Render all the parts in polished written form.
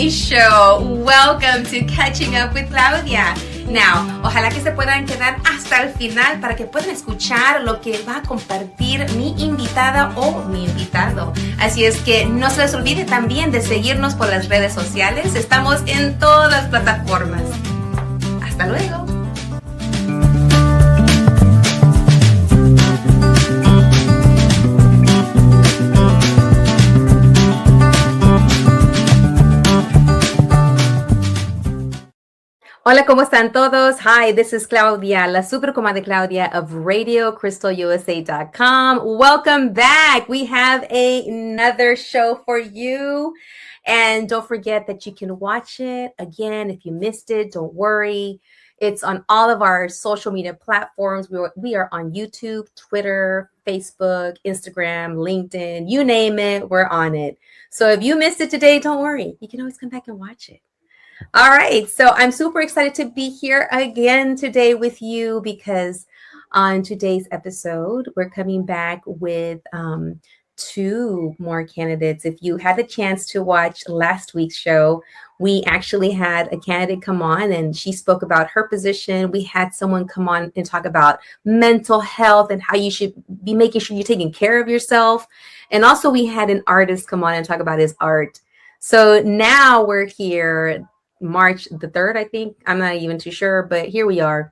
my show. Welcome to Catching Up with Claudia. Now, ojalá que se puedan quedar hasta el final para que puedan escuchar lo que va a compartir mi invitada o mi invitado. Así es que no se les olvide también de seguirnos por las redes sociales. Estamos en todas las plataformas. Hasta luego. Hola, ¿cómo están todos? Hi, this is Claudia, la super comadre Claudia of RadioCrystalUSA.com. Welcome back. We have another show for you. And don't forget that you can watch it again. If you missed it, don't worry. It's on all of our social media platforms. We are on YouTube, Twitter, Facebook, Instagram, LinkedIn, you name it, we're on it. So if you missed it today, don't worry. You can always come back and watch it. All right, so I'm super excited to be here again today with you because on today's episode, we're coming back with two more candidates. If you had the chance to watch last week's show, we actually had a candidate come on and she spoke about her position. We had someone come on and talk about mental health and how you should be making sure you're taking care of yourself. And also we had an artist come on and talk about his art. So now we're here March the 3rd, I think. I'm not even too sure, but here we are.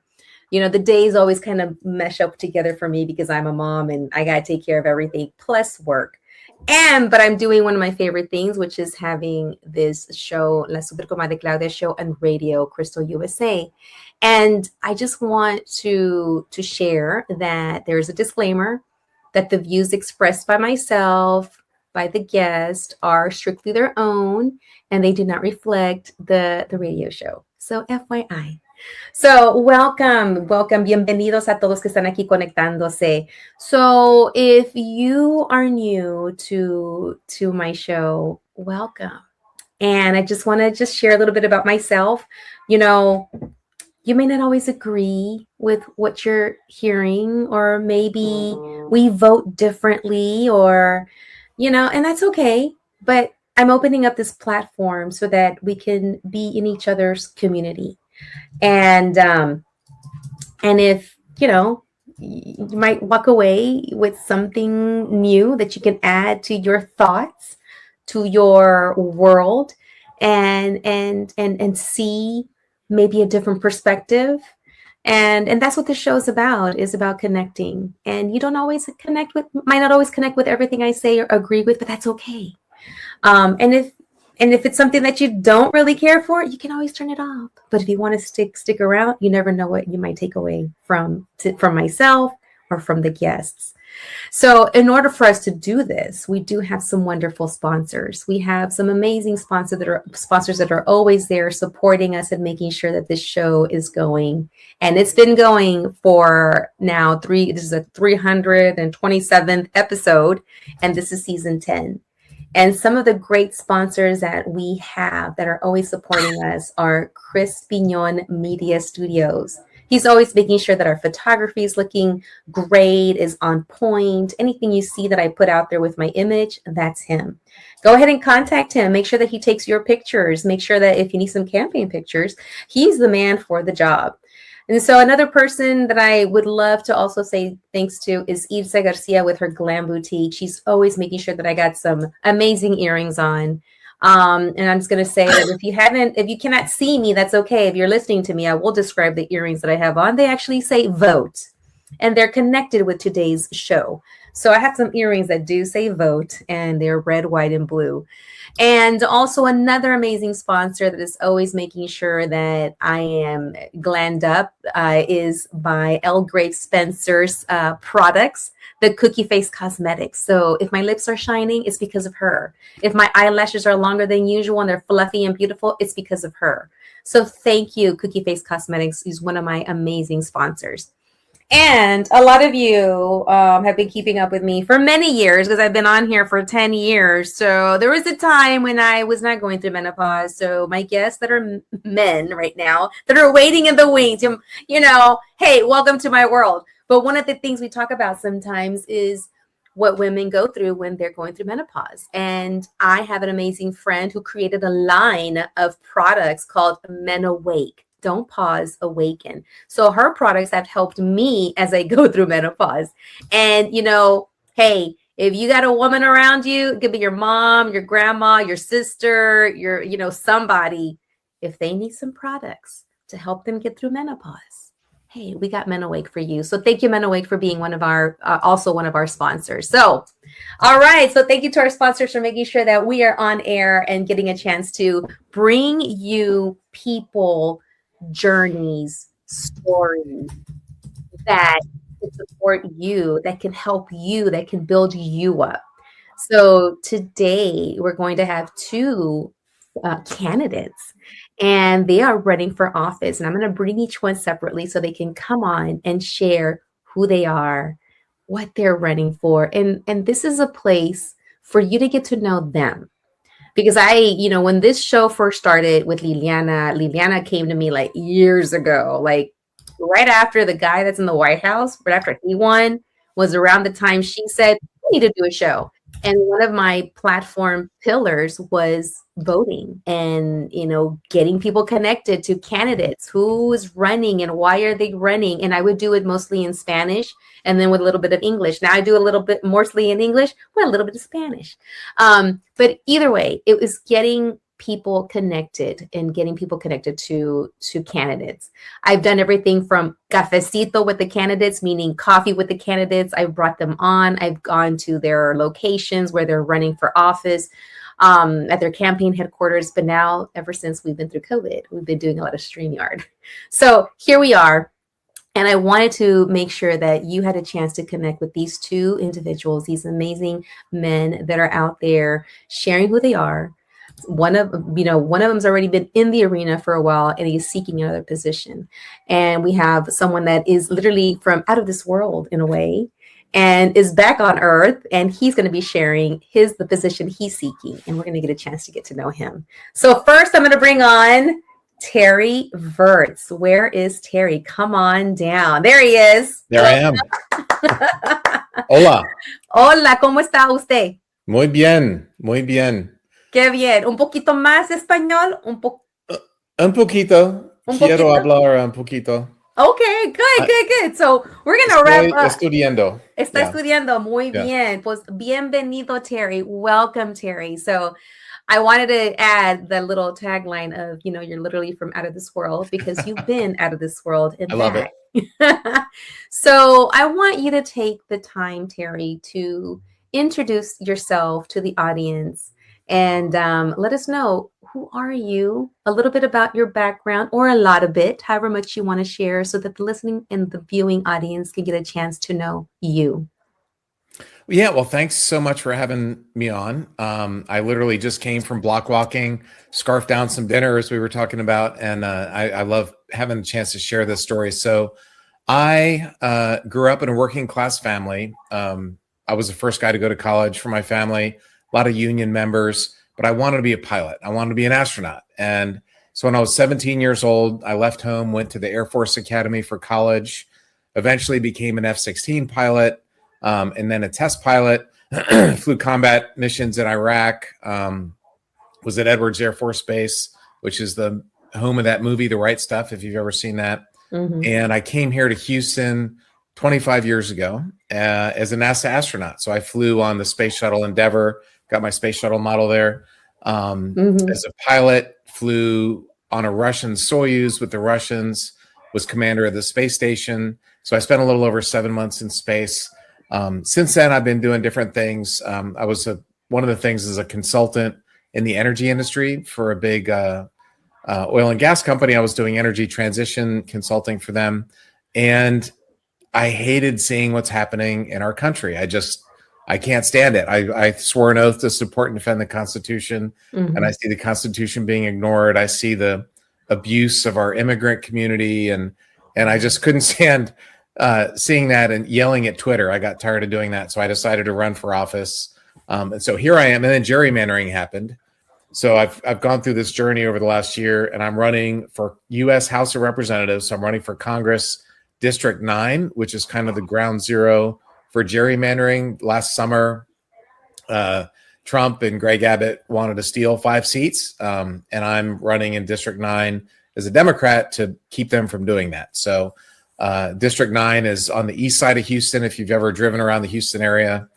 You know, the days always kind of mesh up together for me because I'm a mom and I got to take care of everything plus work. But I'm doing one of my favorite things, which is having this show, La Super Comadre Claudia show on Radio Crystal USA. And I just want to share that there's a disclaimer that the views expressed by myself, by the guest, are strictly their own and they do not reflect the radio show. So FYI. So welcome. Bienvenidos a todos que están aquí conectándose. So if you are new to my show, welcome. And I just want to share a little bit about myself. You know, you may not always agree with what you're hearing, or maybe we vote differently, or you know, and that's okay. But I'm opening up this platform so that we can be in each other's community. And if, you know, you might walk away with something new that you can add to your thoughts, to your world, and see maybe a different perspective. And that's what the show is about connecting. And you don't always might not always connect with everything I say or agree with, but that's okay. And if it's something that you don't really care for, you can always turn it off. But if you want to stick around, you never know what you might take away from myself or from the guests. So in order for us to do this, we do have some wonderful sponsors. We have some amazing sponsors that are always there supporting us and making sure that this show is going. And it's been going for now this is a 327th episode, and this is season 10. And some of the great sponsors that we have that are always supporting us are Chris Piñon Media Studios. He's always making sure that our photography is looking great, is on point. Anything you see that I put out there with my image, that's him. Go ahead and contact him. Make sure that he takes your pictures. Make sure that if you need some campaign pictures, he's the man for the job. And so another person that I would love to also say thanks to is Ilse Garcia with her Glam Boutique. She's always making sure that I got some amazing earrings on. And I'm just going to say that if you cannot see me, that's okay. If you're listening to me, I will describe the earrings that I have on. They actually say vote, and they're connected with today's show. So I have some earrings that do say vote, and they're red, white, and blue. And also another amazing sponsor that is always making sure that I am glammed up is by L. Grape Spencer's products, the Cookie Face Cosmetics. So if my lips are shining, it's because of her. If my eyelashes are longer than usual and they're fluffy and beautiful, it's because of her. So thank you, Cookie Face Cosmetics is one of my amazing sponsors. And a lot of you have been keeping up with me for many years because I've been on here for 10 years. So there was a time when I was not going through menopause. So my guests that are men right now that are waiting in the wings, you know, hey, welcome to my world. But one of the things we talk about sometimes is what women go through when they're going through menopause. And I have an amazing friend who created a line of products called Men Awake. Don't pause, awaken. So her products have helped me as I go through menopause. And, hey, if you got a woman around you, it could be your mom, your grandma, your sister, somebody, if they need some products to help them get through menopause, hey, we got Men Awake for you. So thank you, Men Awake, for being also one of our sponsors. So, all right. So thank you to our sponsors for making sure that we are on air and getting a chance to bring you people, journeys, stories that can support you, that can help you, that can build you up. So today we're going to have two candidates, and they are running for office. And I'm going to bring each one separately so they can come on and share who they are, what they're running for. And this is a place for you to get to know them. Because when this show first started with Liliana came to me like years ago, like right after the guy that's in the White House, right after he won, was around the time she said, we need to do a show. And one of my platform pillars was voting and, getting people connected to candidates, who is running and why are they running. And I would do it mostly in Spanish and then with a little bit of English. Now I do a little bit mostly in English with a little bit of Spanish. But either way, it was getting people connected and getting people connected to candidates. I've done everything from cafecito with the candidates, meaning coffee with the candidates. I've brought them on. I've gone to their locations where they're running for office, at their campaign headquarters. But now, ever since we've been through COVID, we've been doing a lot of StreamYard. So here we are. And I wanted to make sure that you had a chance to connect with these two individuals, these amazing men that are out there sharing who they are. One of them's already been in the arena for a while, and he's seeking another position. And we have someone that is literally from out of this world in a way, and is back on Earth, and he's going to be sharing the position he's seeking, and we're going to get a chance to get to know him. So first, I'm going to bring on Terry Virts. Where is Terry? Come on down. There he is. There I am. Hola. Hola, ¿cómo está usted? Muy bien, muy bien. Qué bien. Un poquito más español, un poquito. Quiero hablar un poquito. Okay, good. So we're going to wrap up. Estudiando. Está estudiando. Muy bien. Pues bienvenido, Terry. Welcome, Terry. So I wanted to add the little tagline of, you're literally from out of this world, because you've been out of this world. And I love it. So I want you to take the time, Terry, to introduce yourself to the audience and let us know, who are you, a little bit about your background, or a lot of it, however much you want to share, so that the listening and the viewing audience can get a chance to know you. Yeah, well, thanks so much for having me on. I literally just came from block walking, scarfed down some dinner, as we were talking about, and I love having a chance to share this story. So I grew up in a working class family. I was the first guy to go to college for my family, a lot of union members, but I wanted to be a pilot. I wanted to be an astronaut. And so when I was 17 years old, I left home, went to the Air Force Academy for college, eventually became an F-16 pilot, and then a test pilot, flew combat missions in Iraq, was at Edwards Air Force Base, which is the home of that movie, The Right Stuff, if you've ever seen that. Mm-hmm. And I came here to Houston 25 years ago as a NASA astronaut. So I flew on the Space Shuttle Endeavour, got my Space Shuttle model there. As a pilot, flew on a Russian Soyuz with the Russians, was commander of the space station. So I spent a little over 7 months in space. Since then, I've been doing different things. I was one of the things as a consultant in the energy industry for a big oil and gas company. I was doing energy transition consulting for them. And I hated seeing what's happening in our country. I can't stand it. I swore an oath to support and defend the Constitution, and I see the Constitution being ignored. I see the abuse of our immigrant community, and I just couldn't stand seeing that and yelling at Twitter. I got tired of doing that, so I decided to run for office. And so here I am, and then gerrymandering happened. So I've gone through this journey over the last year, and I'm running for U.S. House of Representatives. So I'm running for Congress District 9, which is kind of the ground zero for gerrymandering. Last summer, Trump and Greg Abbott wanted to steal 5 seats, and I'm running in District 9 as a Democrat to keep them from doing that. So District 9 is on the east side of Houston. If you've ever driven around the Houston area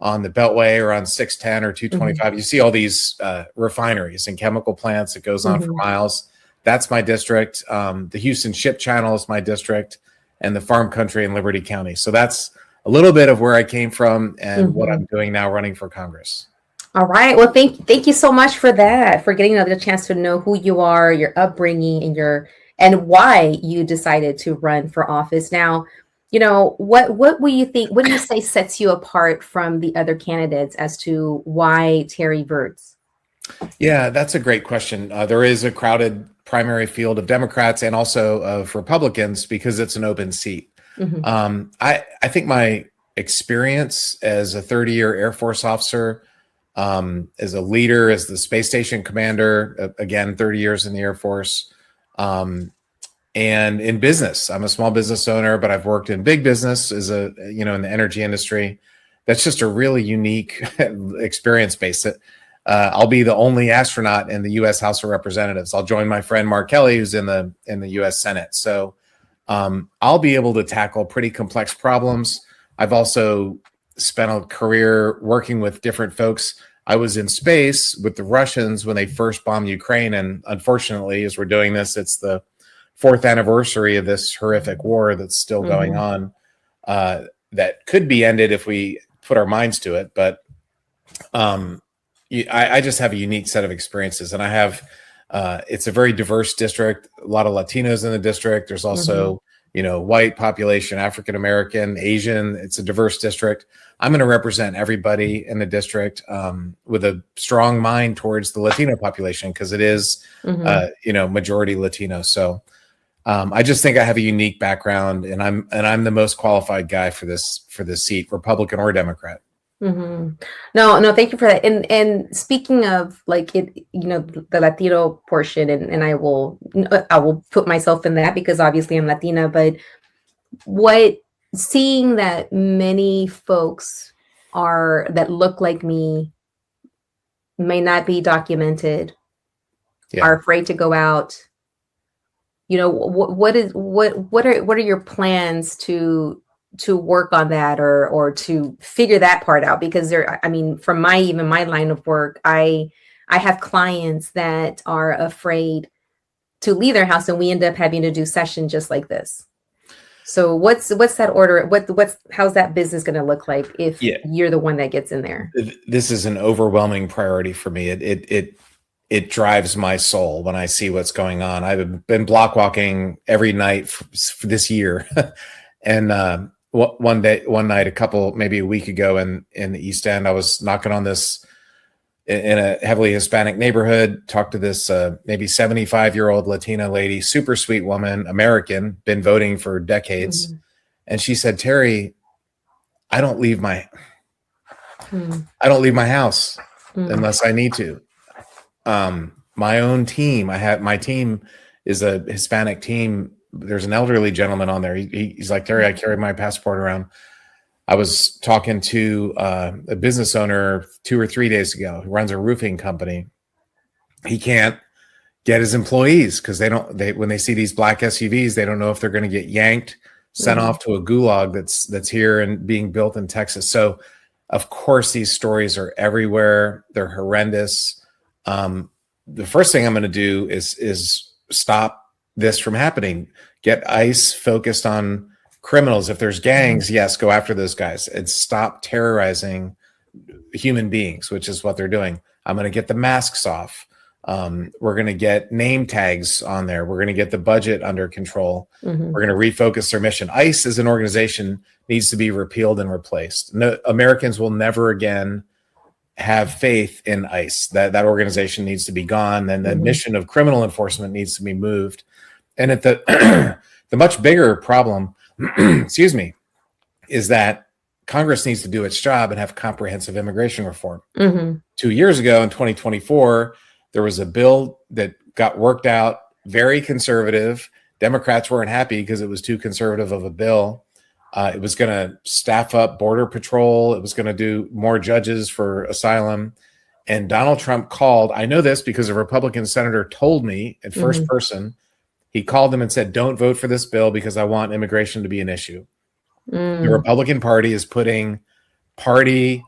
on the Beltway or on 610 or 225, you see all these refineries and chemical plants that goes on for miles. That's my district. The Houston Ship Channel is my district, and the Farm Country in Liberty County. So that's a little bit of where I came from and what I'm doing now running for Congress. All right. Well, thank you so much for that, for getting another chance to know who you are, your upbringing, and why you decided to run for office. Now, you know, what do you think? What do you say sets you apart from the other candidates as to why Terry Virts? Yeah, that's a great question. There is a crowded primary field of Democrats and also of Republicans because it's an open seat. I think my experience as a 30-year Air Force officer, as a leader, as the space station commander, again, 30 years in the Air Force, and in business. I'm a small business owner, but I've worked in big business in the energy industry. That's just a really unique experience base. I'll be the only astronaut in the U.S. House of Representatives. I'll join my friend Mark Kelly, who's in the U.S. Senate. So I'll be able to tackle pretty complex problems. I've also spent a career working with different folks. I was in space with the Russians when they first bombed Ukraine. And unfortunately, as we're doing this, it's the 4th anniversary of this horrific war that's still going on that could be ended if we put our minds to it. But I just have a unique set of experiences, and I have it's a very diverse district, a lot of Latinos in the district. There's also white population, African American, Asian. It's a diverse district. I'm going to represent everybody in the district with a strong mind towards the Latino population because it is majority Latino. So I just think I have a unique background, and I'm the most qualified guy for this seat, Republican or Democrat. No, thank you for that. And speaking of the Latino portion, and I will put myself in that because obviously I'm Latina, but seeing that many folks that look like me may not be documented, are afraid to go out. What are your plans to work on that or to figure that part out? Because from my line of work, I have clients that are afraid to leave their house, and we end up having to do session just like this. So what's that order? How's that business going to look like if you're the one that gets in there? This is an overwhelming priority for me. It drives my soul when I see what's going on. I've been block walking every night for this year. And one night, maybe a week ago in the East End, I was knocking on this in a heavily Hispanic neighborhood, talked to this maybe 75-year-old Latina lady, super sweet woman, American, been voting for decades. And she said, Terry, I don't leave my house unless I need to. My own team, my team is a Hispanic team. There's an elderly gentleman on there. He's like, Terry, I carry my passport around. I was talking to a business owner 2 or 3 days ago who runs a roofing company. He can't get his employees because when they see these black SUVs, they don't know if they're going to get yanked, sent off to a gulag that's here and being built in Texas. So of course, these stories are everywhere. They're horrendous. The first thing I'm going to do is stop this from happening. Get ICE focused on criminals. If there's gangs, yes, go after those guys and stop terrorizing human beings, which is what they're doing. I'm going to get the masks off. We're going to get name tags on there. We're going to get the budget under control. We're going to refocus their mission. ICE as an organization needs to be repealed and replaced. No, Americans will never again have faith in ICE. That organization needs to be gone. And the mission of criminal enforcement needs to be moved. And at the much bigger problem, excuse me, is that Congress needs to do its job and have comprehensive immigration reform. 2 years ago in 2024, there was a bill that got worked out, very conservative. Democrats weren't happy because it was too conservative of a bill. It was going to staff up Border Patrol. It was going to do more judges for asylum. And Donald Trump called. I know this because a Republican senator told me in first person. He called them and said, don't vote for this bill because I want immigration to be an issue. The Republican Party is putting party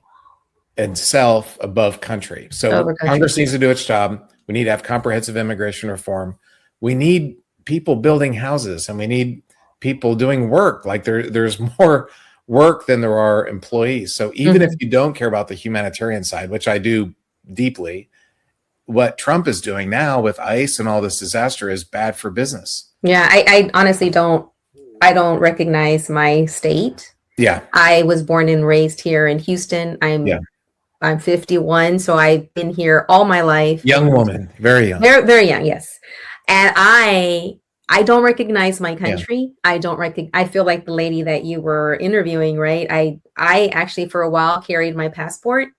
and self above country. So Congress needs to do its job. We need to have comprehensive immigration reform. We need people building houses, and we need people doing work. Like there's more work than there are employees. So even if you don't care about the humanitarian side, which I do deeply, what Trump is doing now with ICE and all this disaster is bad for business. Yeah, I honestly don't recognize my state. Yeah. I was born and raised here in Houston. I'm 51, so I've been here all my life. Young woman, very young. Very, very young, yes. And I don't recognize my country. Yeah. I feel like the lady that you were interviewing, right? I actually for a while carried my passport.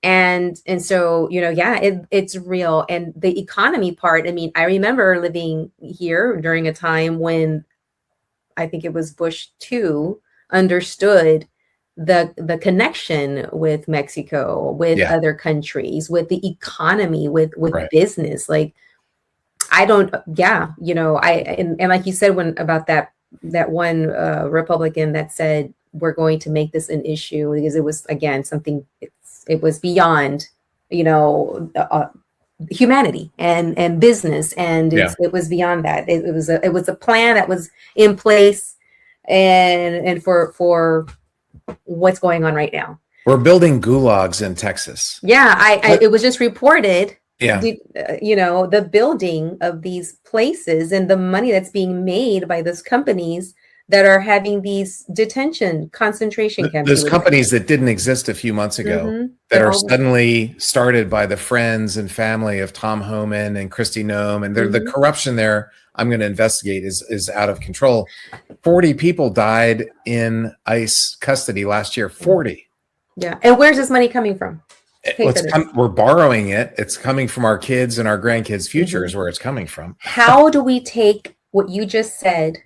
And so, it's real. And the economy part, I mean, I remember living here during a time when I think it was Bush 2 understood the connection with Mexico, with other countries, with the economy, with business. Like, and like you said, about that one Republican that said, we're going to make this an issue because it was, again, something, it was beyond, humanity and business. And it was beyond that. It was a plan that was in place and for what's going on right now. We're building gulags in Texas. Yeah. It was just reported. Yeah. The building of these places and the money that's being made by those companies that are having these detention concentration camps. Those companies that didn't exist a few months ago that are suddenly started by the friends and family of Tom Homan and Kristi Noem. And the corruption there, I'm going to investigate, is out of control. 40 people died in ICE custody last year. 40. Yeah. And where's this money coming from? We're borrowing it. It's coming from our kids and our grandkids' future is where it's coming from. How do we take what you just said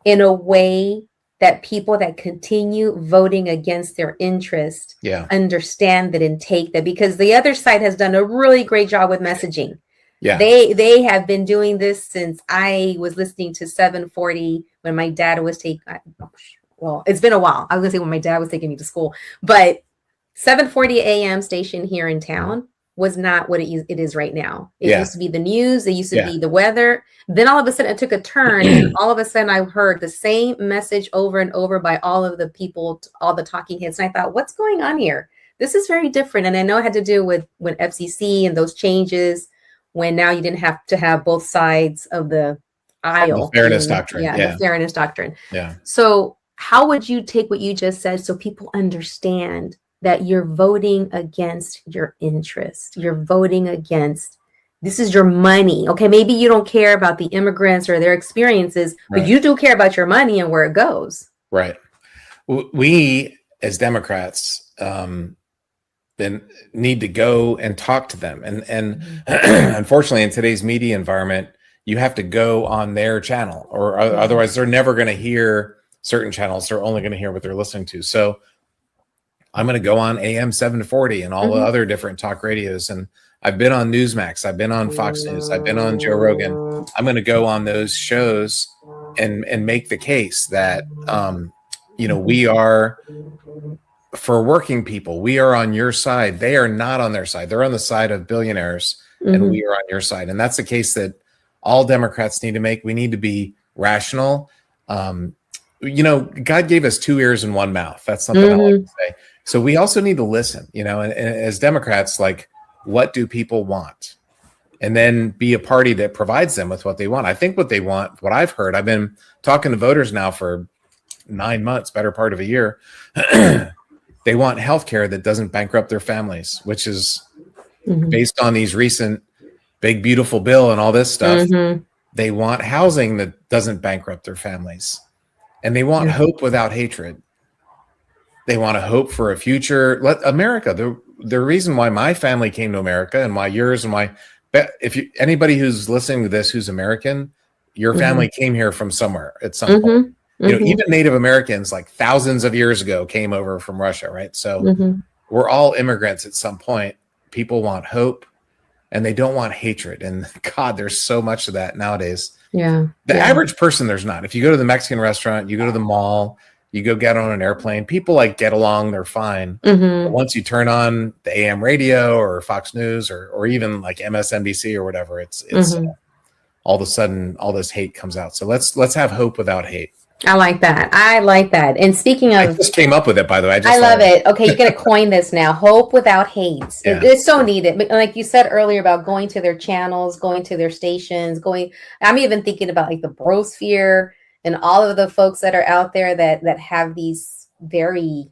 in a way that people that continue voting against their interest understand that and take that? Because the other side has done a really great job with messaging. Yeah, they have been doing this since I was listening to 740 when my dad was taking. Well, it's been a while. I was gonna say when my dad was taking me to school, but 740 a.m. station here in town was not what it is right now. It used to be the news. It used to be the weather. Then all of a sudden it took a turn. And all of a sudden I heard the same message over and over by all of the people, all the talking heads. And I thought, what's going on here? This is very different. And I know it had to do with when FCC and those changes, when now you didn't have to have both sides of the aisle. The fairness doctrine. The fairness doctrine. Yeah. So how would you take what you just said so people understand that you're voting against your interest? You're voting against, this is your money. Okay, maybe you don't care about the immigrants or their experiences, but you do care about your money and where it goes. Right. We, as Democrats, then need to go and talk to them. And unfortunately, in today's media environment, you have to go on their channel, or otherwise they're never going to hear certain channels. They're only going to hear what they're listening to. So I'm going to go on AM 740 and all the other different talk radios. And I've been on Newsmax. I've been on Fox News. I've been on Joe Rogan. I'm going to go on those shows and make the case that, we are for working people. We are on your side. They are not on their side. They're on the side of billionaires and we are on your side. And that's the case that all Democrats need to make. We need to be rational. God gave us 2 ears and 1 mouth. That's something I like to say. So we also need to listen, and as Democrats, like, what do people want? And then be a party that provides them with what they want. I think what they want, what I've heard, I've been talking to voters now for 9 months, better part of a year. They want healthcare that doesn't bankrupt their families, which is based on these recent big, beautiful bill and all this stuff. They want housing that doesn't bankrupt their families. And they want hope without hatred. They want a hope for a future. Let America, the reason why my family came to America and why yours and anybody who's listening to this who's American, your family came here from somewhere at some point. Even Native Americans like thousands of years ago came over from Russia, right? So Mm-hmm. we're all immigrants at some point. People want hope and they don't want hatred. And God, there's so much of that nowadays. Yeah. The average person, there's not. If you go to the Mexican restaurant, you go to the mall, you go get on an airplane, people like get along, they're fine. But once you turn on the AM radio or Fox News or even like MSNBC or whatever, it's all of a sudden all this hate comes out. So let's have hope without hate. I like that. And speaking of, I just came up with it, by the way. I love it. Okay, you're gonna coin this now. Hope without hate. Yeah. It's so needed. But like you said earlier about going to their channels, going to their stations, I'm even thinking about like the brosphere and all of the folks that are out there that have these very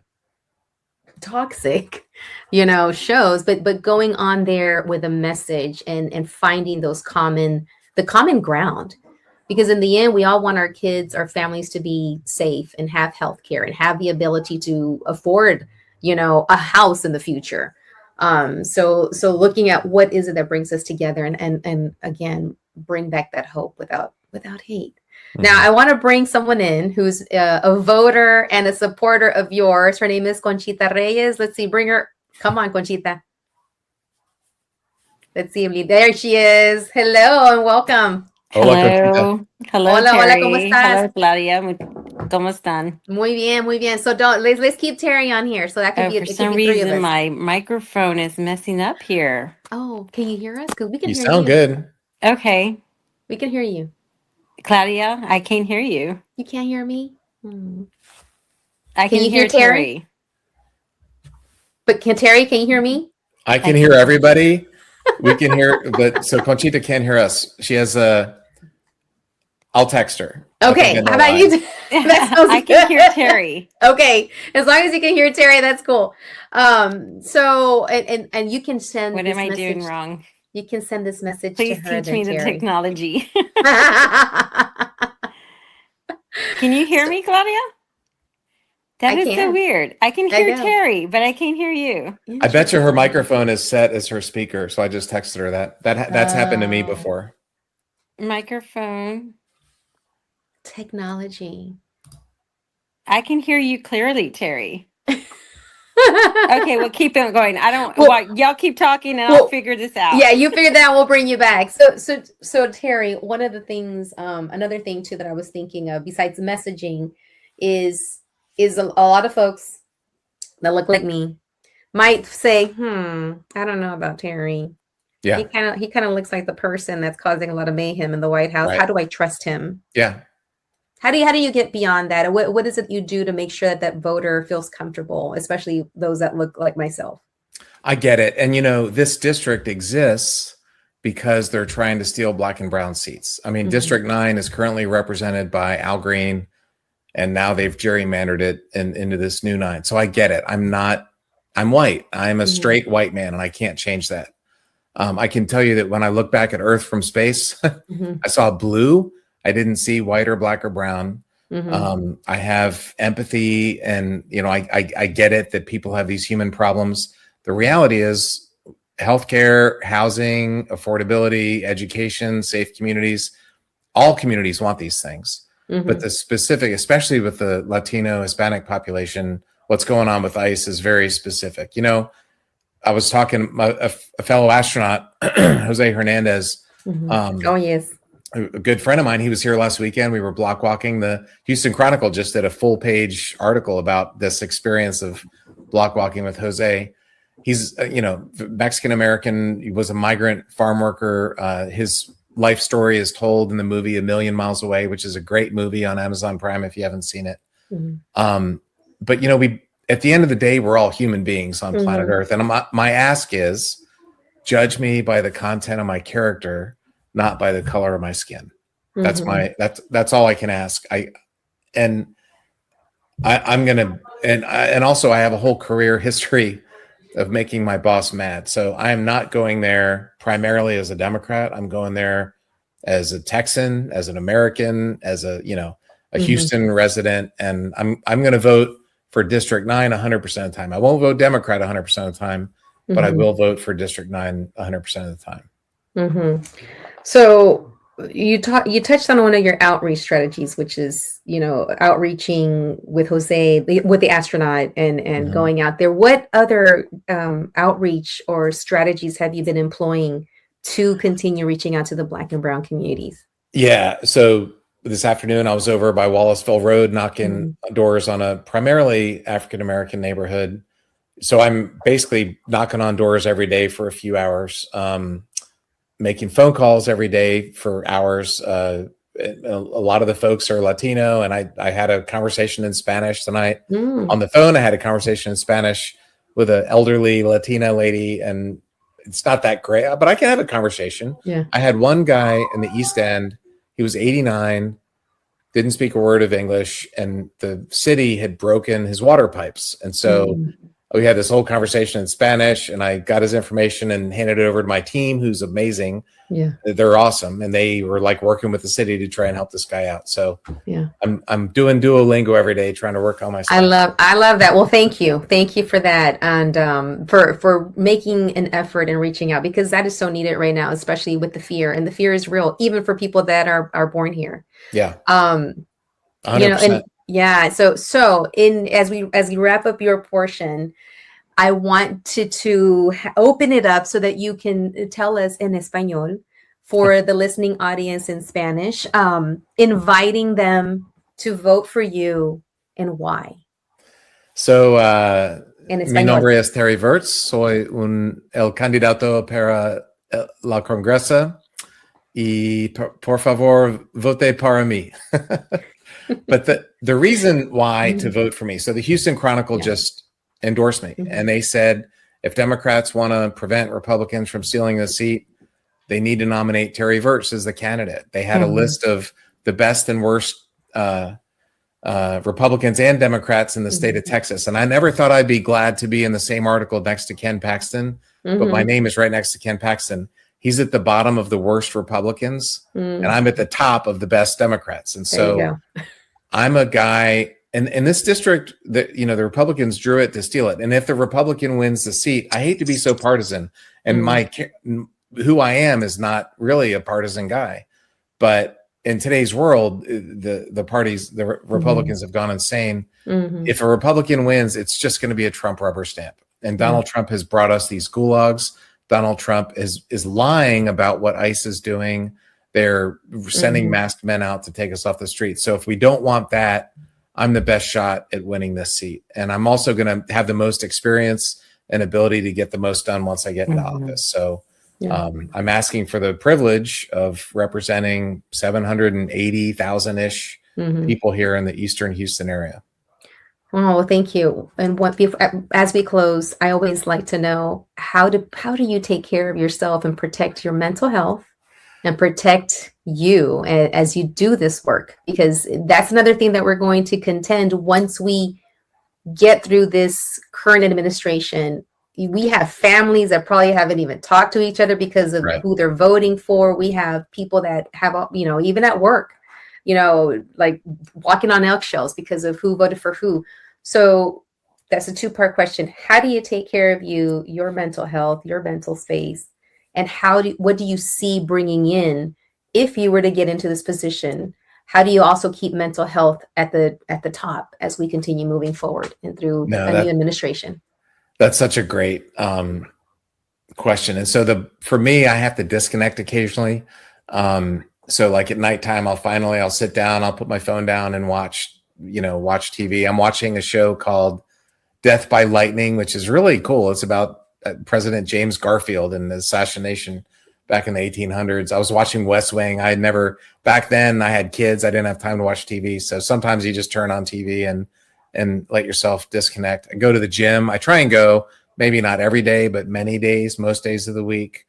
toxic, shows, but going on there with a message and finding the common ground. Because in the end, we all want our kids, our families to be safe and have health care and have the ability to afford, a house in the future. So looking at what is it that brings us together and again, bring back that hope without hate. Mm-hmm. Now, I want to bring someone in who's a voter and a supporter of yours. Her name is Conchita Reyes. Let's see, bring her. Come on, Conchita. Let's see. There she is. Hello and welcome. Hello. Hello, hola, Terry. hola, ¿cómo estás? Hello, Claudia. ¿Cómo están? Muy bien. So let's keep Terry on here. So that could be for some reason my microphone is messing up here. Oh, can you hear us? Because we can hear you. You sound good. Okay. We can hear you. Claudia, I can't hear you. You can't hear me? I can hear Terry. But Terry, can you hear me? I can hear everybody. We can hear, but so Conchita can't hear us. She has I'll text her. Okay, how about you? That sounds I can hear Terry. Okay, as long as you can hear Terry, that's cool. So and you can send. What am I doing wrong? You can send this message. Please to her teach me the Terry. technology. Can you hear me, Claudia? That is so weird. I can hear Terry, but I can't hear you. I bet you her microphone is set as her speaker, so I just texted her that's happened to me before. Microphone. Technology. I can hear you clearly, Terry. Okay, well, keep it going. Y'all keep talking and I'll figure this out. Yeah, you figure that out. We'll bring you back. So Terry, one of the things, another thing too that I was thinking of besides messaging is a lot of folks that look like me might say, I don't know about Terry. Yeah. He kind of looks like the person that's causing a lot of mayhem in the White House. Right. How do I trust him? Yeah. How do you get beyond that? What is it you do to make sure that voter feels comfortable, especially those that look like myself? I get it. And this district exists because they're trying to steal black and brown seats. I mean, District 9 is currently represented by Al Green, and now they've gerrymandered it into this new 9. So I get it. I'm white. I'm a straight white man, and I can't change that. I can tell you that when I look back at Earth from space, I saw blue. I didn't see white or black or brown. I have empathy, and I get it that people have these human problems. The reality is healthcare, housing, affordability, education, safe communities. All communities want these things. But the specific, especially with the Latino, Hispanic population, what's going on with ICE is very specific. I was talking a fellow astronaut, Jose Hernandez. Oh, yes. A good friend of mine. He was here last weekend. We were block walking. The Houston Chronicle just did a full page article about this experience of block walking with Jose. He's, Mexican American. He was a migrant farm worker. His life story is told in the movie A Million Miles Away, which is a great movie on Amazon Prime if you haven't seen it. But we, at the end of the day, we're all human beings on planet Earth. And my ask is, judge me by the content of my character, not by the color of my skin. That's that's all I can ask. I'm gonna, and also I have a whole career history of making my boss mad. So I am not going there primarily as a Democrat. I'm going there as a Texan, as an American, as a Houston resident, and I'm going to vote for District 9 100% of the time. I won't vote Democrat 100% of the time, but I will vote for District 9 100% of the time. So you touched on one of your outreach strategies, which is, outreaching with Jose, with the astronaut, and going out there. What other outreach or strategies have you been employing to continue reaching out to the Black and Brown communities? Yeah. So this afternoon, I was over by Wallaceville Road knocking doors on a primarily African-American neighborhood. So I'm basically knocking on doors every day for a few hours, making phone calls every day for hours. A lot of the folks are Latino, and I had a conversation in Spanish tonight on the phone. I had a conversation in Spanish with an elderly Latina lady, and it's not that great, but I can have a conversation. Yeah. I had one guy in the East End. He was 89, didn't speak a word of English, and the city had broken his water pipes. And so we had this whole conversation in Spanish, and I got his information and handed it over to my team, who's amazing. Yeah. They're awesome. And they were like working with the city to try and help this guy out. So yeah, I'm doing Duolingo every day, trying to work on myself. I love that. Well, thank you for that, and for making an effort and reaching out, because that is so needed right now, especially with the fear, and the fear is real, even for people that are born here. Yeah. 100%. And yeah. So as we wrap up your portion, I want to open it up so that you can tell us in Espanol for the listening audience in Spanish, inviting them to vote for you and why. So, mi nombre es Terry Virts. Soy el candidato para la Congresa y por favor vote para mí. But the reason why to vote for me, so the Houston Chronicle just endorsed me, and they said if Democrats want to prevent Republicans from stealing the seat, they need to nominate Terry Virts as the candidate. They had a list of the best and worst Republicans and Democrats in the state of Texas, and I never thought I'd be glad to be in the same article next to Ken Paxton, but my name is right next to Ken Paxton. He's at the bottom of the worst Republicans, and I'm at the top of the best Democrats. And so I'm a guy, and in this district, that the Republicans drew it to steal it. And if the Republican wins the seat, I hate to be so partisan, and who I am is not really a partisan guy, but in today's world, the parties, the Republicans have gone insane. If a Republican wins, it's just going to be a Trump rubber stamp. And Donald Trump has brought us these gulags. Donald Trump is lying about what ICE is doing. They're sending masked men out to take us off the street. So if we don't want that, I'm the best shot at winning this seat. And I'm also going to have the most experience and ability to get the most done once I get into office. So I'm asking for the privilege of representing 780,000-ish people here in the Eastern Houston area. Oh, thank you. And as we close, I always like to know, how do you take care of yourself and protect your mental health and protect you as you do this work? Because that's another thing that we're going to contend once we get through this current administration. We have families that probably haven't even talked to each other because of who they're voting for. We have people that have, even at work, like walking on eggshells because of who voted for who. So that's a two-part question. How do you take care of your mental health, your mental space, and what do you see bringing in if you were to get into this position? How do you also keep mental health at the top as we continue moving forward and through a new administration? That's such a great question. And so for me, I have to disconnect occasionally. So like at nighttime, I'll sit down, I'll put my phone down and watch TV. I'm watching a show called Death by Lightning, which is really cool. It's about President James Garfield and the assassination back in the 1800s. I was watching West Wing. Back then I had kids. I didn't have time to watch TV. So sometimes you just turn on TV and let yourself disconnect and go to the gym. I try and go, maybe not every day, but many days, most days of the week.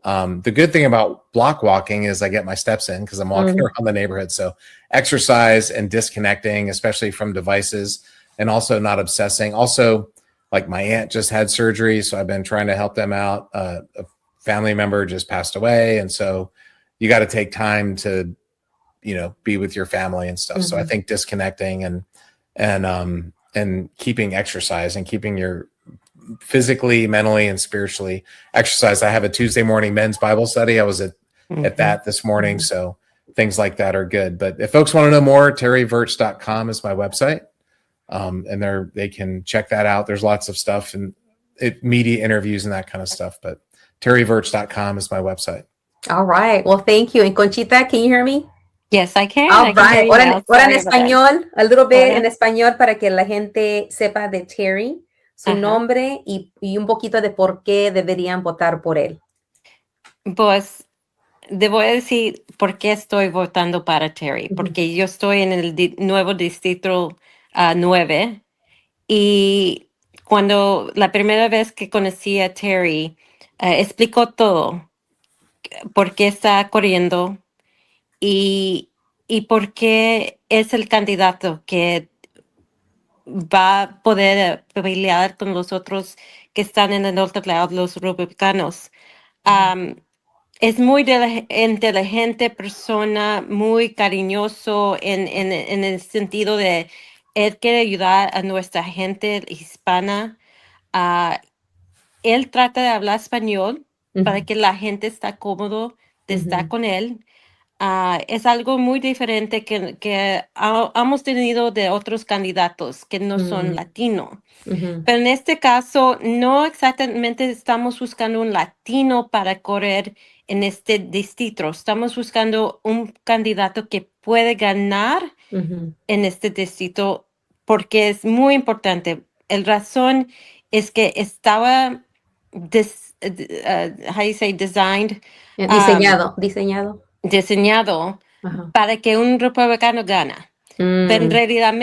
The good thing about block walking is I get my steps in because I'm walking around the neighborhood. So exercise and disconnecting, especially from devices, and also not obsessing. Also, like my aunt just had surgery, so I've been trying to help them out. A family member just passed away. And so you got to take time to, be with your family and stuff. So I think disconnecting and keeping exercise and keeping your physically, mentally, and spiritually exercise. I have a Tuesday morning men's Bible study. I was at at that this morning. So things like that are good. But if folks want to know more, terryvirch.com is my website. And they can check that out. There's lots of stuff and media interviews and that kind of stuff. But terryvirch.com is my website. All right. Well, thank you. And Conchita, can you hear me? Yes, I can. All I can right. hear you now. Ahora en Sorry about that. español, a little bit Ahora. en español para que la gente sepa de Terry, su Ajá. nombre y un poquito de por qué deberían votar por él. Pues debo decir por qué estoy votando para Terry, porque yo estoy en el nuevo distrito 9 y cuando la primera vez que conocí a Terry, explicó todo, por qué está corriendo y por qué es el candidato que va a poder pelear con los otros que están en el otro lado, los republicanos. Es muy inteligente persona, muy cariñoso en el sentido de él quiere ayudar a nuestra gente hispana. Él trata de hablar español para que la gente está cómodo de estar con él. Es algo muy diferente que hemos tenido de otros candidatos que no son latinos. Pero en este caso, no exactamente estamos buscando un latino para correr en este distrito. Estamos buscando un candidato que puede ganar en este distrito porque es muy importante. La razón es que estaba designed. Diseñado para que un republicano gana. Pero en realidad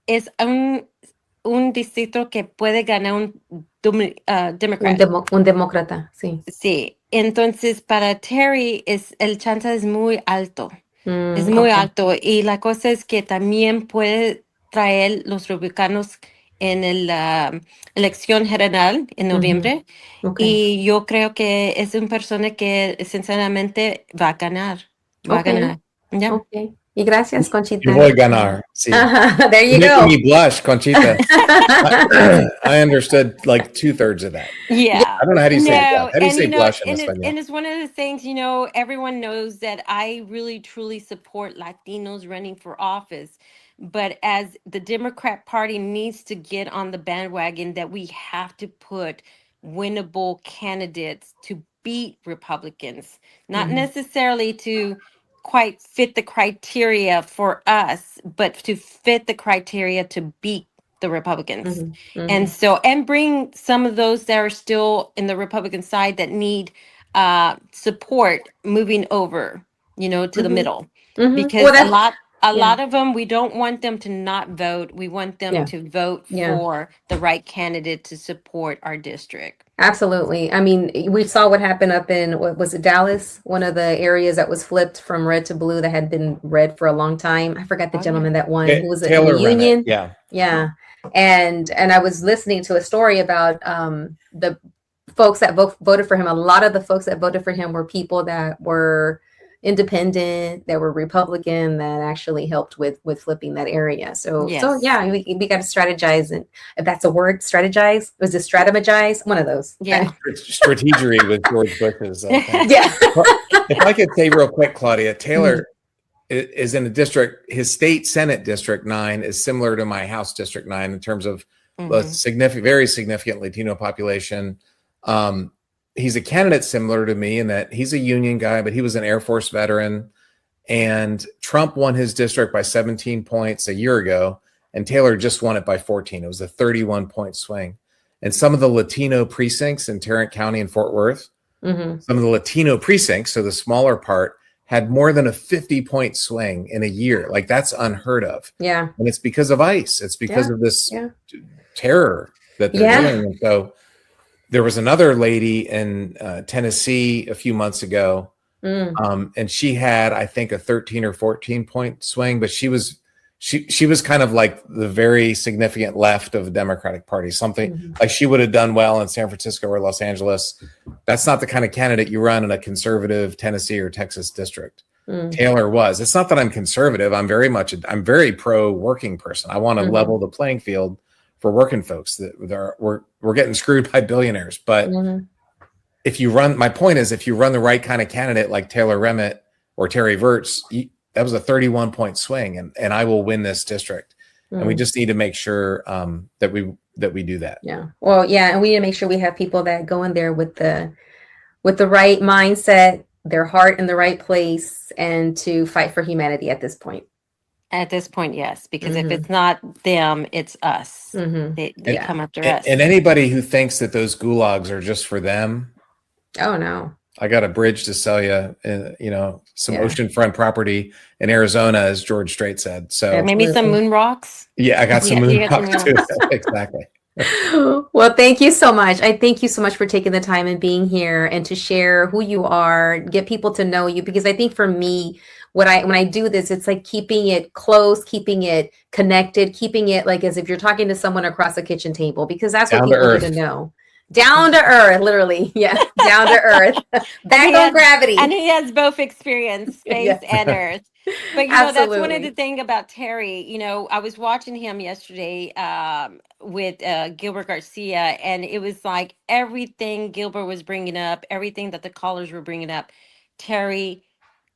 es un distrito que puede ganar un demócrata. Un demócrata, sí. Sí, entonces para Terry el chance es muy alto. Es muy alto. Y la cosa es que también puede traer los republicanos en la elección general en noviembre. Y yo creo que es una persona que sinceramente va a ganar. Va a ganar. Yeah. Okay. Y gracias, Conchita. You voy a ganar. Sí. There you You're go. making me blush, Conchita. I understood like 2/3 of that. Yeah. I don't know how do you say that. How do you say blush in Spanish? And it's one of the things, everyone knows that I really truly support Latinos running for office. But as the Democrat Party needs to get on the bandwagon that we have to put winnable candidates to beat Republicans, not necessarily to quite fit the criteria for us, but to fit the criteria to beat the Republicans. And bring some of those that are still in the Republican side that need support moving over, to the middle. Because a lot of them, we don't want them to not vote. We want them to vote for the right candidate to support our district. Absolutely. I mean, we saw what happened up in, what was it, Dallas? One of the areas that was flipped from red to blue that had been red for a long time. I forgot the gentleman that won. Who was it? Taylor Union? Yeah. Yeah. And I was listening to a story about the folks that voted for him. A lot of the folks that voted for him were people that were independent, that were Republican, that actually helped with flipping that area. So yeah, we got to strategize, and if that's a word, strategize. Was it strategize? One of those. Yeah. Strategery with George Bush's. Yeah. If I could say real quick, Claudia, Taylor is in a district. His state Senate District 9 is similar to my House District 9 in terms of a very significant Latino population. He's a candidate similar to me in that he's a union guy, but he was an Air Force veteran. And Trump won his district by 17 points a year ago, and Taylor just won it by 14. It was a 31-point swing. And some of the Latino precincts in Tarrant County and Fort Worth, some of the Latino precincts, so the smaller part, had more than a 50-point swing in a year. Like, that's unheard of. Yeah. And it's because of ICE. It's because of this terror that they're doing. And so there was another lady in Tennessee a few months ago, and she had, I think, a 13 or 14-point swing, but she was kind of like the very significant left of the Democratic Party, something like she would have done well in San Francisco or Los Angeles. That's not the kind of candidate you run in a conservative Tennessee or Texas district. Taylor was. It's not that I'm conservative. I'm very pro working person. I want to level the playing field for working folks. That we're getting screwed by billionaires, but if you run, my point is, if you run the right kind of candidate like Taylor Remmett or Terry Virts, that was a 31 point swing, and I will win this district. And we just need to make sure that we do that. Yeah. Well, yeah, and we need to make sure we have people that go in there with the right mindset, their heart in the right place, and to fight for humanity at this point. At this point, yes, because if it's not them, it's us. They come after us. And anybody who thinks that those gulags are just for them, oh no. I got a bridge to sell you, some oceanfront property in Arizona, as George Strait said. So maybe some moon rocks. Yeah, I got some moon rocks too. Exactly. Well, thank you so much. I thank you so much for taking the time and being here and to share who you are, get people to know you, because I think for me, when I do this, it's like keeping it close, keeping it connected, keeping it like as if you're talking to someone across a kitchen table, because that's what people need to know. Down to earth, literally. Yeah, down to earth. Back on gravity. And he has both experience, space and earth. But, that's one of the things about Terry. I was watching him yesterday with Gilbert Garcia, and it was like everything Gilbert was bringing up, everything that the callers were bringing up, Terry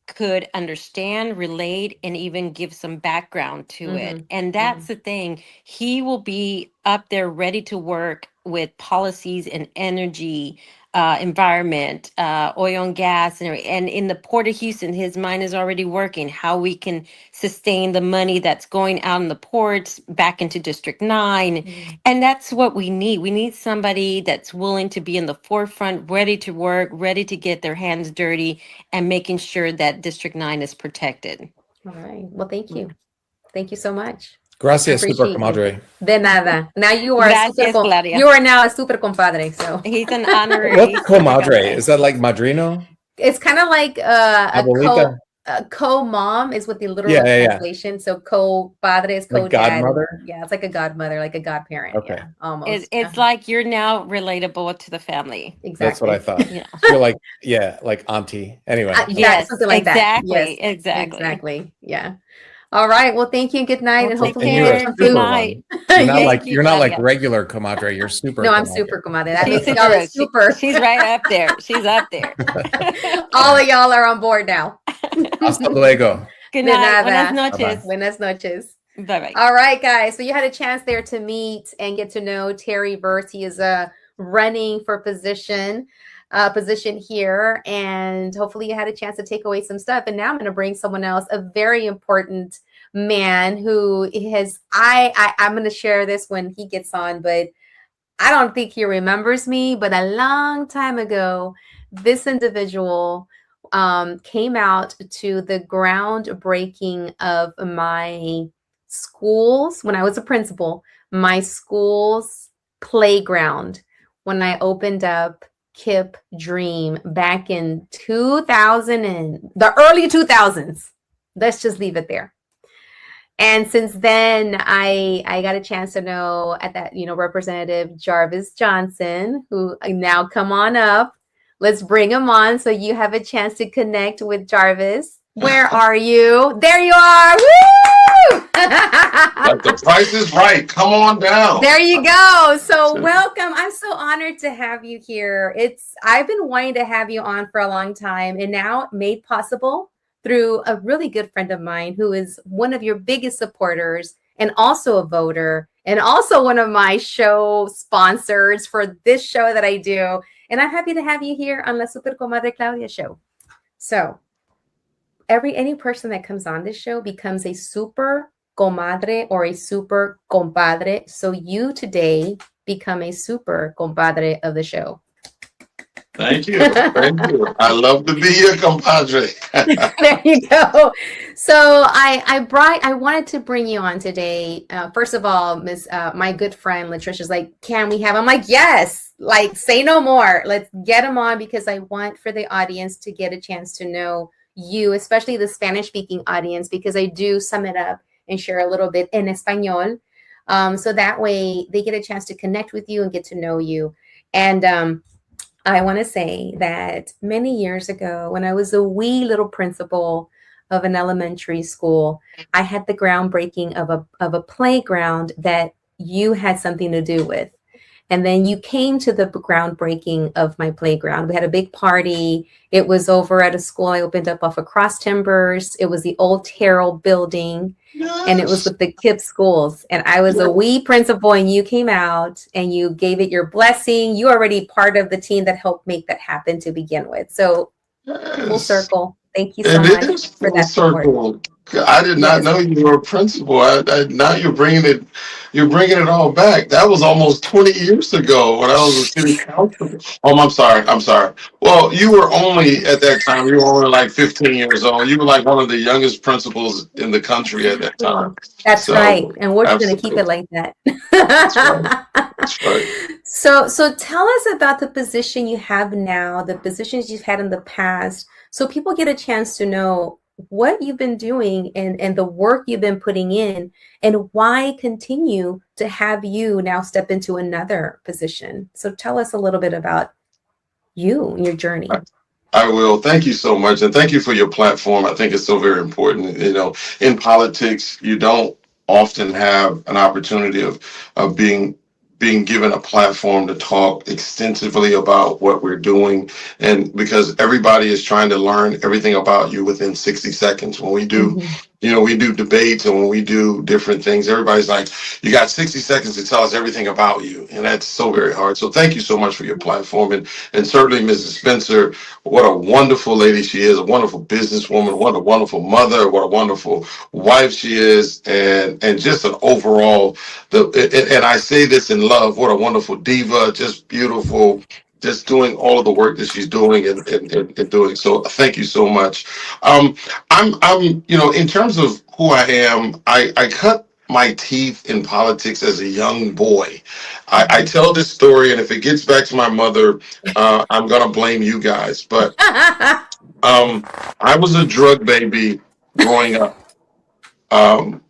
could understand, relate, and even give some background to it. And that's the thing. He will be up there ready to work with policies and energy, environment, oil and gas, and in the Port of Houston, his mind is already working how we can sustain the money that's going out in the ports back into District 9. And that's what we need. We need somebody that's willing to be in the forefront, ready to work, ready to get their hands dirty, and making sure that District 9 is protected. All right. Well, thank you. Thank you so much. Gracias, super comadre. De nada. Now you are you are now a super compadre. So he's an honorary. What's comadre? Is that like madrino? It's kind of like a co-mom is what the literal translation. So co-padre is co-dad. Like godmother? Yeah, it's like a godmother, like a godparent. Okay. Yeah, almost. It's like you're now relatable to the family. Exactly. That's what I thought. You're like auntie. Anyway. Yes, something like exactly, that. Yes, exactly. Yeah. All right. Well, thank you. Good night, and hopefully good night. You're not like regular comadre. You're super. No, I'm comadre. super comadre. That makes y'all super. She's right up there. She's up there. All of y'all are on board now. Hasta luego. Good night. Buenas noches. Buenas noches. Bye-bye. All right, guys. So you had a chance there to meet and get to know Terry Virts. He is running for position here, and hopefully you had a chance to take away some stuff. And now I'm going to bring someone else, a very important man who has I'm going to share this when he gets on, but I don't think he remembers me, but a long time ago, this individual came out to the groundbreaking of my schools when I was a principal, my school's playground, when I opened up Kip Dream back in 2000 and the early 2000s. Let's just leave it there. And since then, I got a chance to know at that, Representative Jarvis Johnson, who now come on up. Let's bring him on so you have a chance to connect with Jarvis. Where are you? There you are. Woo! The price is right. Come on down. There you go. So welcome. I'm so honored to have you here. I've been wanting to have you on for a long time, and now made possible through a really good friend of mine who is one of your biggest supporters and also a voter and also one of my show sponsors for this show that I do. And I'm happy to have you here on La Super Comadre Claudia show. So any person that comes on this show becomes a super comadre or a super compadre. So you today become a super compadre of the show. Thank you. Thank you. I love to be your compadre. There you go. So I wanted to bring you on today. First of all, Miss, my good friend Latricia's like, can we have? I'm like, yes. Like, say no more. Let's get him on, because I want for the audience to get a chance to know you, especially the Spanish-speaking audience, because I do sum it up and share a little bit in Espanol, so that way they get a chance to connect with you and get to know you. And I want to say that many years ago, when I was a wee little principal of an elementary school, I had the groundbreaking of a playground that you had something to do with. And then you came to the groundbreaking of my playground. We had a big party. It was over at a school I opened up off of Cross Timbers. It was the old Terrell building, and it was Yes. with the KIPP schools. And I was a wee principal, and you came out and you gave it your blessing. You already part of the team that helped make that happen to begin with. So full Yes. circle. Thank you so It much is for full that support. circle. I did not Yes. know you were a principal. Now you're bringing it all back. That was almost 20 years ago when I was a city councilman. Oh, I'm sorry. Well, you were only at that time. You were only like 15 years old. You were like one of the youngest principals in the country at that time. That's right. So, And we're going to keep it absolutely, like that. that's right. That's right. So tell us about the position you have now, the positions you've had in the past, so people get a chance to know what you've been doing and the work you've been putting in, and why continue to have you now step into another position. So tell us a little bit about you and your journey. I will. Thank you so much. And thank you for your platform. I think it's so very important. In politics, you don't often have an opportunity of being given a platform to talk extensively about what we're doing. And because everybody is trying to learn everything about you within 60 seconds. When we do debates, and when we do different things, everybody's like, you got 60 seconds to tell us everything about you. And that's so very hard. So thank you so much for your platform. And certainly Mrs. Spencer, what a wonderful lady she is, a wonderful businesswoman, what a wonderful mother, what a wonderful wife she is, and just an overall, and I say this in love, what a wonderful diva, just beautiful, just doing all of the work that she's doing and doing. So thank you so much. In terms of who I am, I cut my teeth in politics as a young boy. I tell this story, and if it gets back to my mother, I'm gonna blame you guys. But I was a drug baby growing up.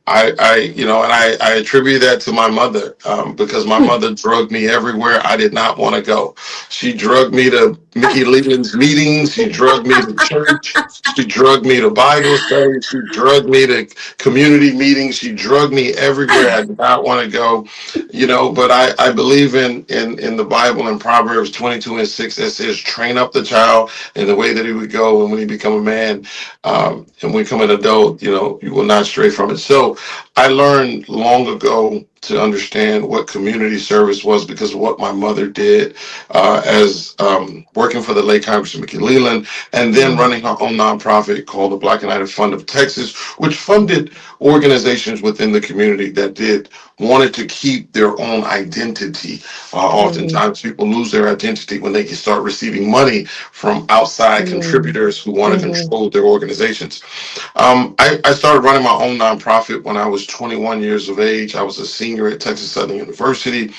I attribute that to my mother, because my mother drugged me everywhere I did not want to go. She drugged me to Mickey Leland's meetings. She drugged me to church. She drugged me to Bible study. She drugged me to community meetings. She drugged me everywhere I did not want to go. But I believe in the Bible, in Proverbs 22:6, that says, train up the child in the way that he would go, and when he become a man, and become an adult, you will not stray from it. So I learned long ago to understand what community service was because of what my mother did, as working for the late Congressman Mickey Leland, and then running her own nonprofit called the Black United Fund of Texas, which funded organizations within the community that wanted to keep their own identity. Oftentimes people lose their identity when they can start receiving money from outside contributors who want to control their organizations. I started running my own nonprofit when I was 21 years of age. I was a senior at Texas Southern University,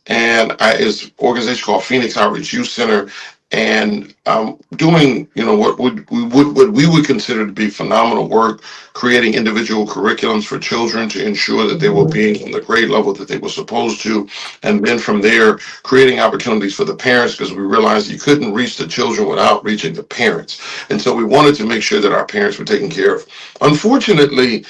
and it's an organization called Phoenix Outreach Youth Center, and doing what we would consider to be phenomenal work, creating individual curriculums for children to ensure that they were being on the grade level that they were supposed to, and then from there creating opportunities for the parents, because we realized you couldn't reach the children without reaching the parents, and so we wanted to make sure that our parents were taken care of. Unfortunately,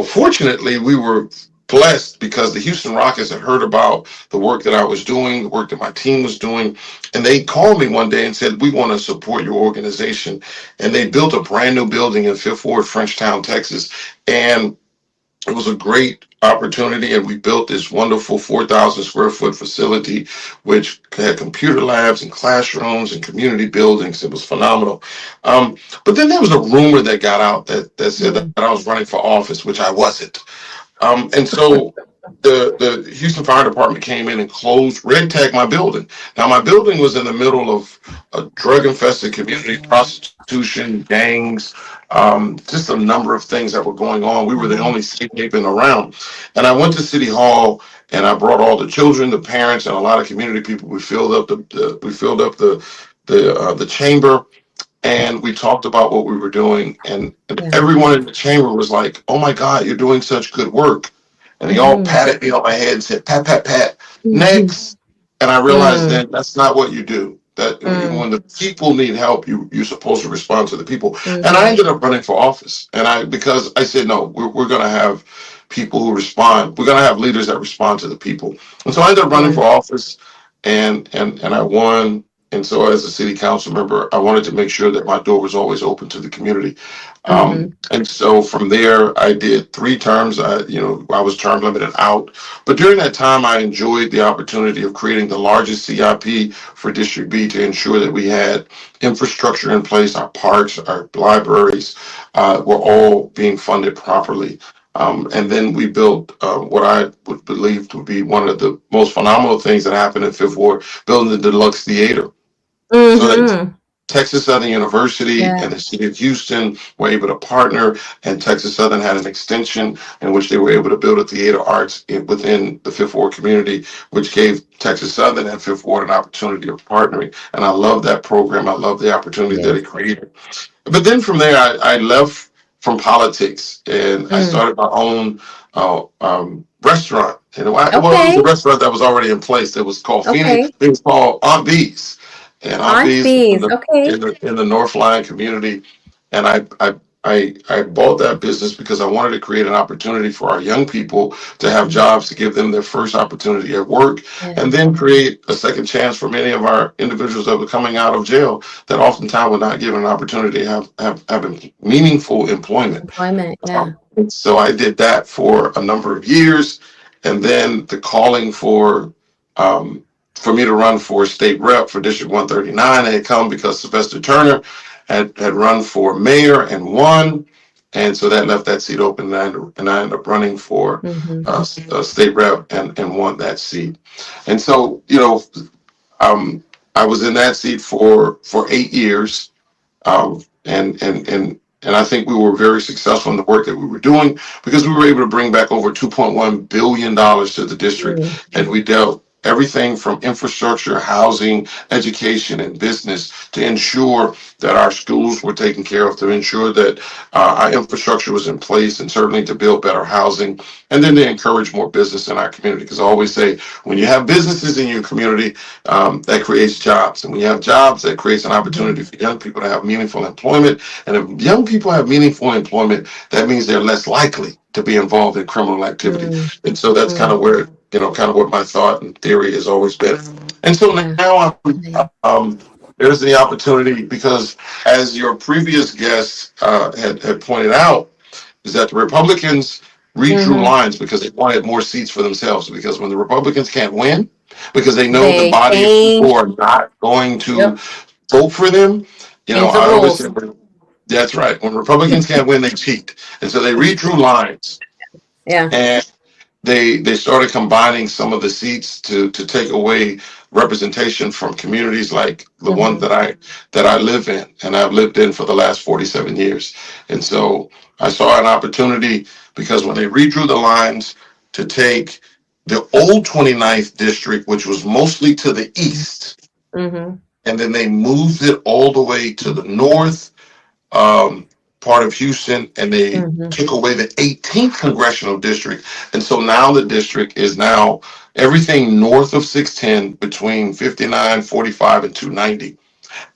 fortunately, we were blessed because the Houston Rockets had heard about the work that I was doing, the work that my team was doing, and they called me one day and said, we want to support your organization. And they built a brand new building in Fifth Ward, Frenchtown, Texas. And it was a great opportunity, and we built this wonderful 4,000 square foot facility, which had computer labs and classrooms and community buildings. It was phenomenal. But then there was a rumor that got out that said that I was running for office, which I wasn't. And so the Houston Fire Department came in and red tagged my building. Now, my building was in the middle of a drug-infested community, prostitution, gangs, just a number of things that were going on. We were the only safe haven around. And I went to City Hall, and I brought all the children, the parents, and a lot of community people. We filled up the chamber. And we talked about what we were doing, and everyone in the chamber was like, oh my God, you're doing such good work. And they all patted me on my head and said, pat, pat, pat, next. And I realized then that's not what you do. That when the people need help, you're supposed to respond to the people. And I ended up running for office. And because I said, no, we're going to have people who respond. We're going to have leaders that respond to the people. And so I ended up running Yeah. for office, and I won. And so as a city council member, I wanted to make sure that my door was always open to the community. Mhm. And so from there, I did 3 terms. I was term limited out. But during that time, I enjoyed the opportunity of creating the largest CIP for District B to ensure that we had infrastructure in place. Our parks, our libraries were all being funded properly. And then we built what I would believe to be one of the most phenomenal things that happened in Fifth Ward, building the Deluxe Theater. So that Mhm. Texas Southern University Yeah. and the city of Houston were able to partner, and Texas Southern had an extension in which they were able to build a theater arts within the Fifth Ward community, which gave Texas Southern and Fifth Ward an opportunity of partnering. And I love that program. I love the opportunity that Yes. it created. But then from there, I left from politics and I Mm. started my own restaurant. And it was a Okay. restaurant that was already in place. It was called Phoenix. Okay. It was called Aunt B's, and Aunt Aunt B's in Bees. the Okay. in the North Line community. And I bought that business because I wanted to create an opportunity for our young people to have Mhm. jobs, to give them their first opportunity at work, Yeah. and then create a second chance for many of our individuals that were coming out of jail that oftentimes were not given an opportunity to have meaningful employment. Employment. Yeah. So I did that for a number of years, and then the calling for me to run for state rep for District 139 had come because Sylvester Turner had run for mayor and won, and so that left that seat open, and I ended up running for Mhm. state rep and won that seat. And so I was in that seat for 8 years, and I think we were very successful in the work that we were doing because we were able to bring back over $2.1 billion to the district, Mm. and we dealt everything from infrastructure, housing, education, and business to ensure that our schools were taken care of, to ensure that our infrastructure was in place, and certainly to build better housing, and then to encourage more business in our community. Because I always say, when you have businesses in your community, that creates jobs. And when you have jobs, that creates an opportunity Mhm. for young people to have meaningful employment. And if young people have meaningful employment, that means they're less likely to be involved in criminal activity. Mm. And so that's kind Mm. of where, kind of what my thought and theory has always been. And so Yeah. now Yeah. there's the opportunity, because as your previous guest had pointed out, is that the Republicans redrew Mhm. lines because they wanted more seats for themselves. Because when the Republicans can't win, because they know the They body of people change. are not going to Yep. vote for them, Change the I always rules. say, that's right. When Republicans can't win, they cheat. And so they redrew lines. Yeah. And they started combining some of the seats to take away representation from communities like the one Mhm. that I live in, and I've lived in for the last 47 years. And so I saw an opportunity, because when they redrew the lines to take the old 29th district, which was mostly to the east, Mhm. and then they moved it all the way to the north, um, part of Houston, and they Mhm. took away the 18th congressional district. And so now the district is now everything north of 610 between 59, 45, and 290.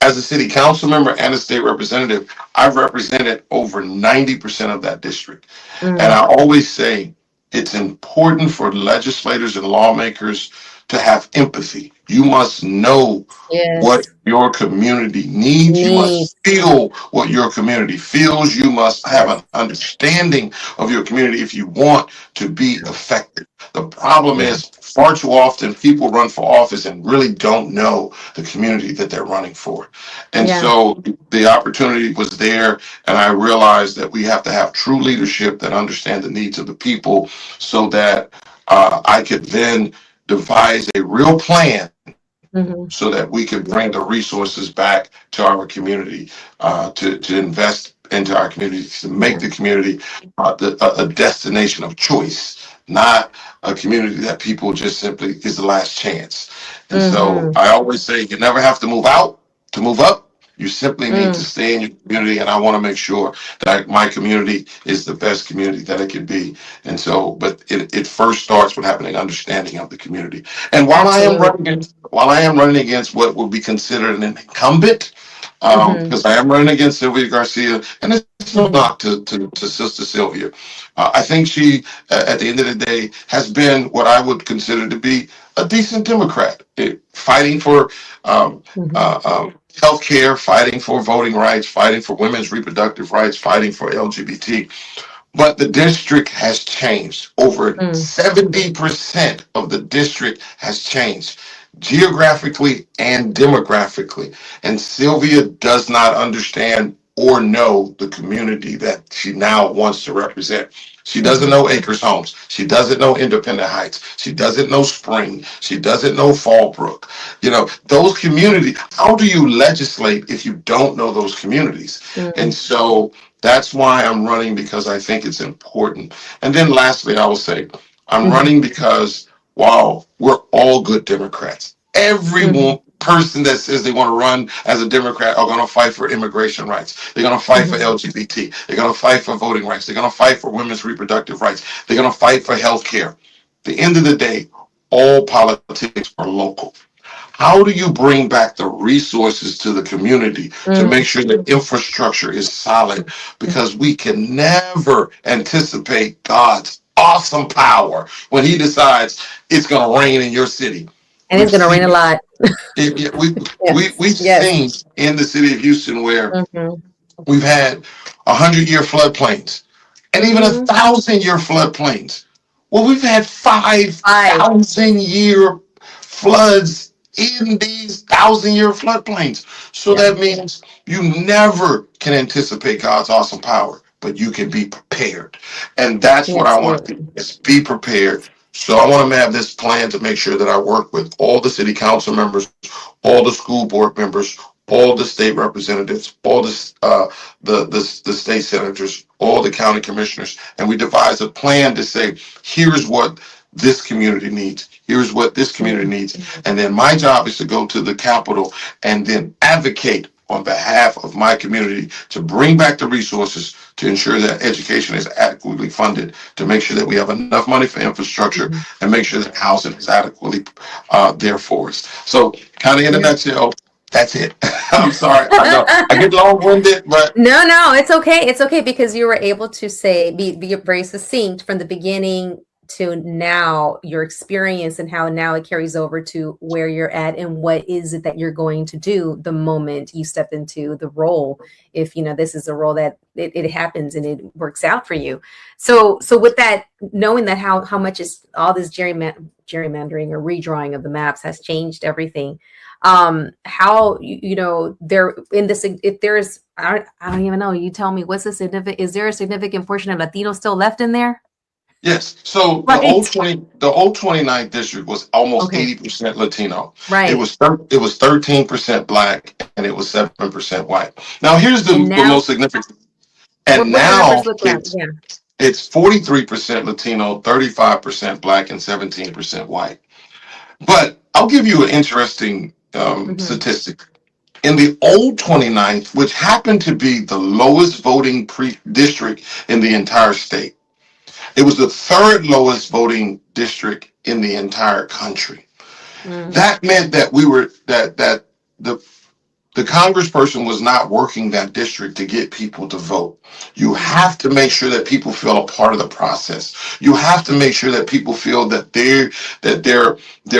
As a city council member and a state representative, I've represented over 90% of that district. And Mm. I always say it's important for legislators and lawmakers to have empathy. You must know what Yes. your community needs. You Needs. must feel what your community feels. You must have Yes. an understanding of your community if you want to be effective. The problem Yeah. is, far too often people run for office and really don't know the community that they're running for. And Yeah. so the opportunity was there, and I realized that we have to have true leadership that understand the needs of the people, so that I could then devise a real plan Mhm. so that we could bring the resources back to our community, to invest into our community, to make Yeah. the community a destination of choice, not a community that people just simply is the last chance. And so Mhm. I always say, you never have to move out to move up. You simply need to Mm. stay in your community, and I want to make sure that my community is the best community that it can be. And so, but it first starts with having an understanding of the community. And Absolutely. while I am running against what would be considered an incumbent, Mhm. because I am running against Sylvia Garcia, and it's no knock to Sister Sylvia. I think she, at the end of the day, has been what I would consider to be a decent Democrat, fighting for health care, fighting for voting rights, fighting for women's reproductive rights, fighting for LGBT. But the district has changed. Over 70% of the district has changed geographically and demographically. And Sylvia does not understand or know the community that she now wants to represent. She doesn't know Acres Homes. She doesn't know Independent Heights. She doesn't know Spring. She doesn't know Fallbrook. You know, those communities, how do you legislate if you don't know those communities? And so that's why I'm running, because I think it's important. And then lastly, I will say, I'm running because while we're all good Democrats, every person that says they want to run as a Democrat are going to fight for immigration rights. They're going to fight for LGBT. They're going to fight for voting rights. They're going to fight for women's reproductive rights. They're going to fight for health care. At the end of the day, all politics are local. How do you bring back the resources to the community to make sure that infrastructure is solid? Because we can never anticipate God's awesome power when he decides it's going to rain in your city. And it's going to rain a lot. We've seen in the city of Houston where we've had 100-year floodplains and even 1,000-year floodplains. Well, we've had 5,000-year floods in these 1,000-year floodplains. So that means you never can anticipate God's awesome power, but you can be prepared. And that's what I want to do, is be prepared. So I want to have this plan to make sure that I work with all the city council members, all the school board members, all the state representatives, all the state senators, all the county commissioners, and we devise a plan to say, here's what this community needs. Here's what this community needs. And then my job is to go to the Capitol and then advocate on behalf of my community to bring back the resources to ensure that education is adequately funded, to make sure that we have enough money for infrastructure, and make sure that housing is adequately there for us. So kind of in a nutshell, that's it. I'm sorry. I know I get long-winded, but no, it's okay. It's okay, because you were able to be very succinct from the beginning to now, your experience and how now it carries over to where you're at and what is it that you're going to do the moment you step into the role. If this is a role that it happens and it works out for you. So with that, knowing that how much is all this gerrymandering or redrawing of the maps has changed everything. How there in this, if there's I don't even know, you tell me, what's the significant, is there a significant portion of Latino still left in there? yes. So the old 29th district was almost 80% Latino. Right. It was 13% Black and it was 7% white. Now here's the most significant. And now it's 43% Latino, 35% Black, and 17% white. But I'll give you an interesting statistic. In the old 29th, which happened to be the lowest voting district in the entire state, it was the third lowest voting district in the entire country. That meant that the congressperson was not working that district to get people to vote. You have to make sure that people feel a part of the process. You have to make sure that people feel that their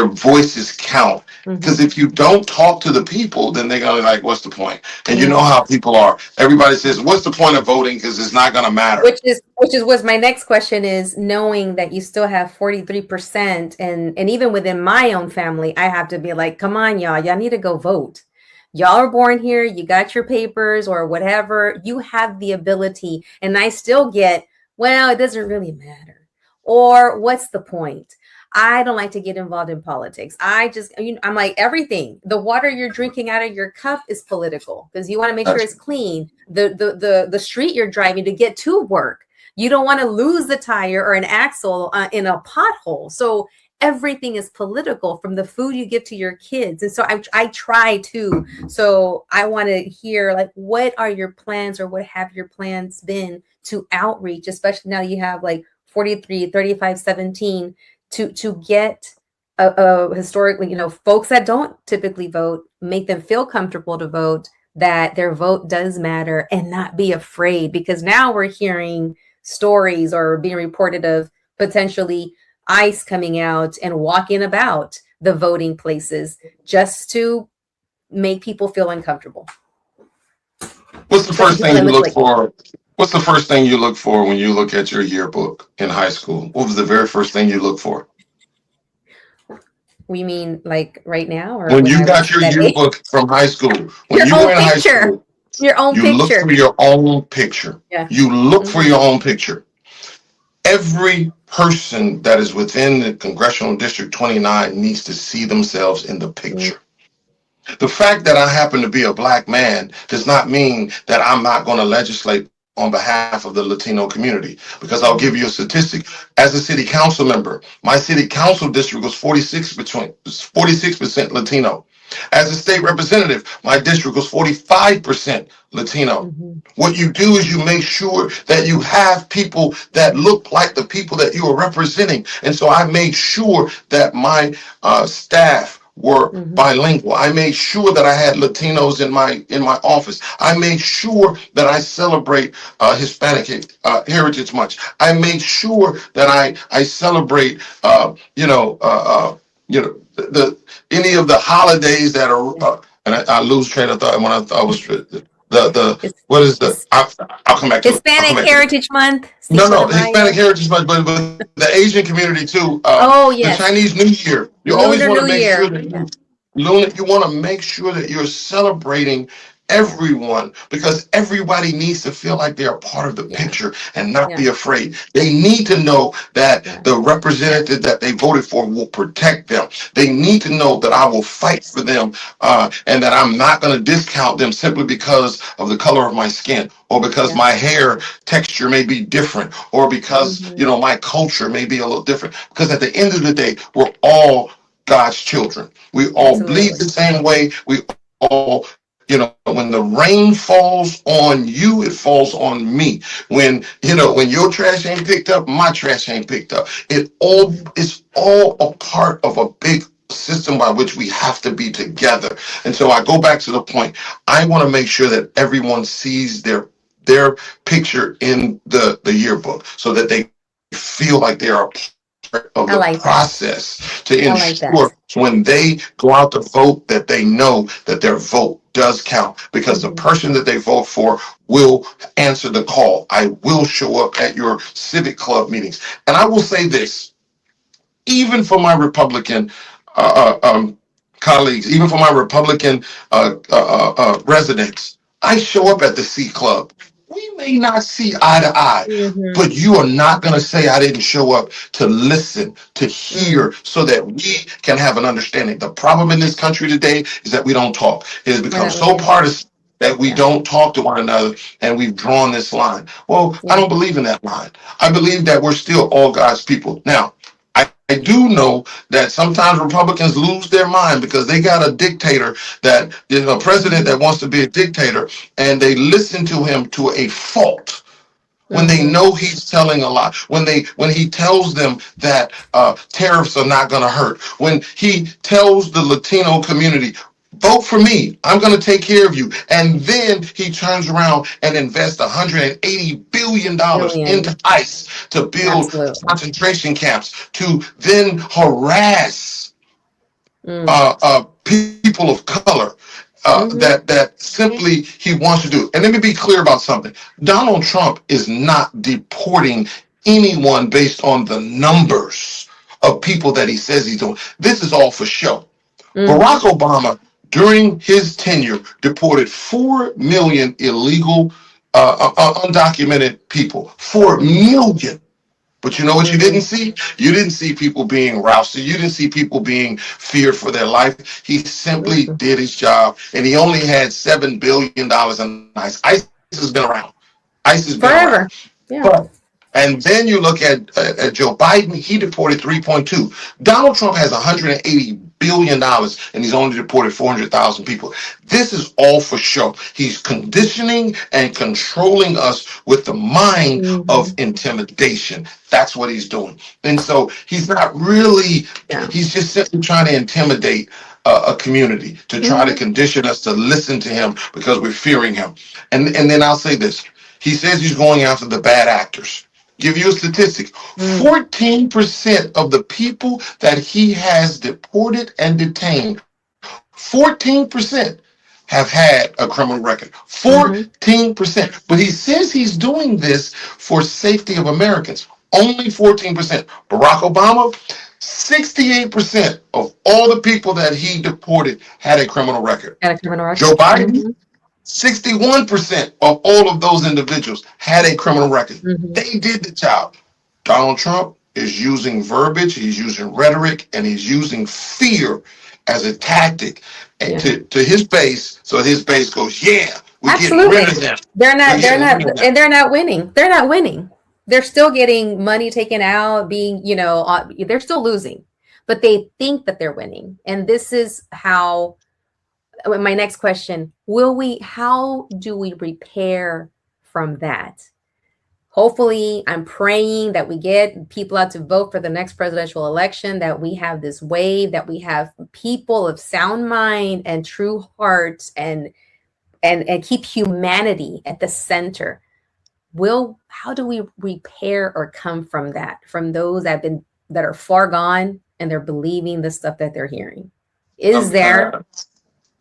voices count. Because if you don't talk to the people, then they're gonna like, what's the point? And you know how people are. Everybody says, what's the point of voting? Because it's not gonna matter. Which is what my next question is, knowing that you still have 43%, and even within my own family, I have to be like, come on, y'all need to go vote. Y'all are born here, you got your papers or whatever, you have the ability. And I still get, well, it doesn't really matter. Or what's the point? I don't like to get involved in politics. I'm like, everything. The water you're drinking out of your cup is political, because you want to make sure it's clean. The street you're driving to get to work, you don't want to lose the tire or an axle in a pothole. So everything is political, from the food you give to your kids. And so I try to. So I want to hear, like, what are your plans, or what have your plans been to outreach, especially now you have like 43, 35, 17, to get historically, folks that don't typically vote, make them feel comfortable to vote, that their vote does matter and not be afraid, because now we're hearing stories or being reported of potentially ICE coming out and walking about the voting places just to make people feel uncomfortable. What's the first thing you look for? What's the first thing you look for when you look at your yearbook in high school? What was the very first thing you look for? We mean like right now, or when you got your yearbook from high school? When you were in high school, your own you picture. look for your own picture. Yeah. You look for your own picture. Every person that is within the Congressional District 29 needs to see themselves in the picture. The fact that I happen to be a Black man does not mean that I'm not going to legislate on behalf of the Latino community, because I'll give you a statistic. As a city council member, my city council district was 46% Latino. As a state representative, my district was 45% Latino. What you do is you make sure that you have people that look like the people that you are representing. And so I made sure that my staff were bilingual. I made sure that I had Latinos in my office. I made sure that I celebrate Hispanic Heritage Month. I made sure that I celebrate any of the holidays that are and I lose train of thought when I was what is the I'll come back to Hispanic Heritage Month. No, Hispanic Heritage Month, but the Asian community too. Yes. The Chinese New Year. You always want to make sure that you want to make sure that you're celebrating everyone, because everybody needs to feel like they're a part of the picture and not be afraid. They need to know that the representative that they voted for will protect them. They need to know that I will fight for them and that I'm not going to discount them simply because of the color of my skin, or because my hair texture may be different, or because my culture may be a little different. Because at the end of the day, we're all God's children. We all bleed the same way. We all, when the rain falls on you, it falls on me. When your trash ain't picked up, my trash ain't picked up. It's all a part of a big system by which we have to be together. And so I go back to the point. I want to make sure that everyone sees their picture in the yearbook, so that they feel like they are a part of the process, to ensure when they go out to vote that they know that their vote does count, because the person that they vote for will answer the call. I will show up at your civic club meetings. And I will say this, even for my Republican colleagues, even for my Republican residents, I show up at the C Club. We may not see eye to eye, but you are not going to say I didn't show up to listen, to hear, so that we can have an understanding. The problem in this country today is that we don't talk. It has become so partisan that we don't talk to one another, and we've drawn this line. Well, I don't believe in that line. I believe that we're still all God's people. Now, I do know that sometimes Republicans lose their mind because they got a dictator, that is a president that wants to be a dictator, and they listen to him to a fault when they know he's telling a lie, when he tells them that tariffs are not going to hurt, when he tells the Latino community, vote for me, I'm going to take care of you. And then he turns around and invests $180 billion into ICE to build concentration camps, to then harass people of color that simply he wants to do. And let me be clear about something. Donald Trump is not deporting anyone based on the numbers of people that he says he's doing. This is all for show. Barack Obama, during his tenure, deported 4 million illegal, undocumented people. 4 million. But you know what you didn't see? You didn't see people being rousted. You didn't see people being feared for their life. He simply did his job, and he only had $7 billion in ICE. ICE has been around. ICE has been forever. Around. Yeah. And then you look at Joe Biden, he deported 3.2. Donald Trump has $180 billion, and he's only deported 400,000 people. This is all for show. He's conditioning and controlling us with the mind of intimidation. That's what he's doing. And so he's not really, he's just simply trying to intimidate a community, to try to condition us to listen to him because we're fearing him. And then I'll say this. He says he's going after the bad actors. Give you a statistic. 14% of the people that he has deported and detained, 14% have had a criminal record. 14%. But he says he's doing this for safety of Americans. Only 14%. Barack Obama, 68% of all the people that he deported had a criminal record. Joe Biden, 61% of all of those individuals had a criminal record. They did the job. Donald Trump is using verbiage, he's using rhetoric, and he's using fear as a tactic to his base. So his base goes, we're getting rid of them. They're not winning. They're not winning. They're still getting money taken out, being, they're still losing, but they think that they're winning. And this is how, my next question, how do we repair from that? Hopefully, I'm praying that we get people out to vote for the next presidential election, that we have this wave, that we have people of sound mind and true hearts and keep humanity at the center. How do we repair or come from that, from those that are far gone and they're believing the stuff that they're hearing? Is that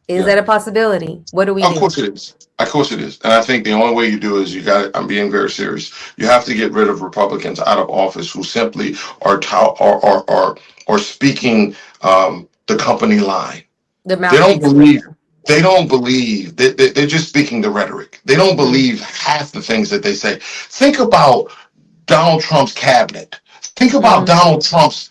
a possibility? What do we do? Of course it is. Of course it is. And I think the only way you do is I'm being very serious. You have to get rid of Republicans out of office who simply are speaking the company line. They don't believe. They're just speaking the rhetoric. They don't believe half the things that they say. Think about Donald Trump's cabinet. Think about Donald Trump's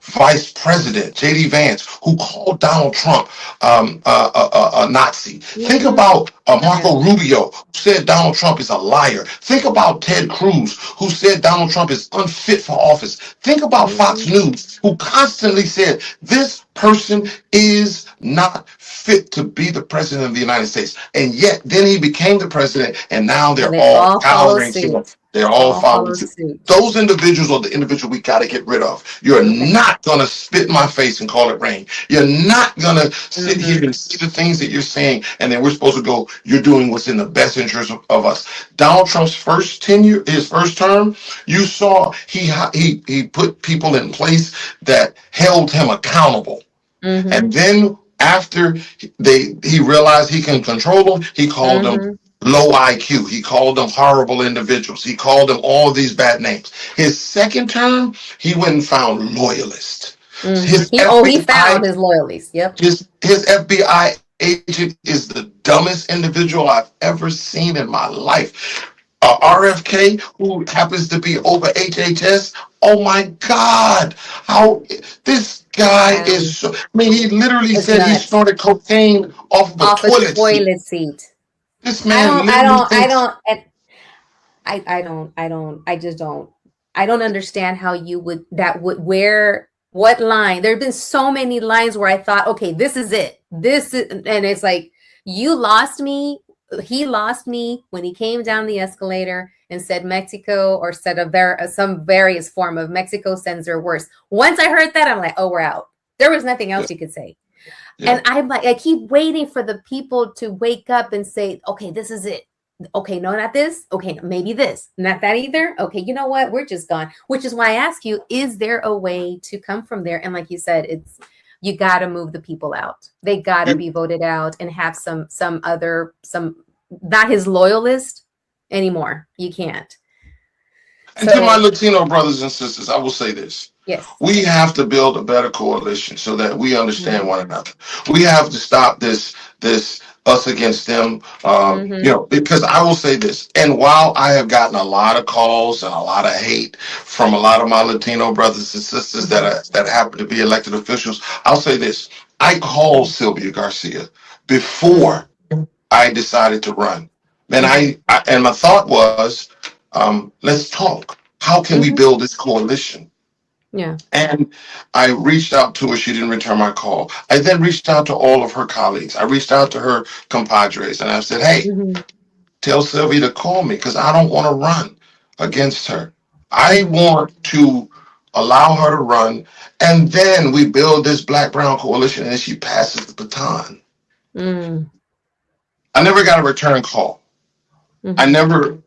Vice President, J.D. Vance, who called Donald Trump a Nazi. Think about Marco Rubio, who said Donald Trump is a liar. Think about Ted Cruz, who said Donald Trump is unfit for office. Think about Fox News, who constantly said this person is not fit to be the president of the United States. And yet then he became the president, and now they're all cowering to him. They're all following suit. Those individuals are the individual we got to get rid of. You're not going to spit in my face and call it rain. You're not going to sit here and see the things that you're saying, and then we're supposed to go, you're doing what's in the best interest of us. Donald Trump's first tenure, his first term, you saw he put people in place that held him accountable. And then after he realized he can control them, he called them low IQ. He called them horrible individuals. He called them all of these bad names. His second term, he went and found loyalists. He found his loyalists. Yep. His FBI agent is the dumbest individual I've ever seen in my life. RFK, who happens to be over HHS. Oh my God. How this guy is so, he literally said nuts. He snorted cocaine off of a toilet seat. This man I don't understand how you would, what line? There have been so many lines where I thought, okay, this is it. And it's like, you lost me. He lost me when he came down the escalator and said Mexico, or said some various form of Mexico sends her worse. Once I heard that, I'm like, oh, we're out. There was nothing else you could say. And I'm like, I keep waiting for the people to wake up and say, okay, this is it. Okay, no, not this. Okay, maybe this. Not that either. Okay, you know what? We're just gone. Which is why I ask you, is there a way to come from there? And like you said, you got to move the people out. They got to be voted out and have some not his loyalist anymore. You can't. And to my Latino brothers and sisters, I will say this. Yes. We have to build a better coalition so that we understand one another. We have to stop this us against them, because I will say this. And while I have gotten a lot of calls and a lot of hate from a lot of my Latino brothers and sisters that happen to be elected officials, I'll say this. I called Sylvia Garcia before I decided to run. And and my thought was, let's talk. How can we build this coalition? Yeah. And I reached out to her. She didn't return my call. I then reached out to all of her colleagues. I reached out to her compadres and I said, hey, Mm-hmm. tell Sylvia to call me because I don't want to run against her. I Mm-hmm. want to allow her to run. And then we build this Black Brown coalition and she passes the baton. Mm-hmm. I never got a return call. I Mm-hmm. never,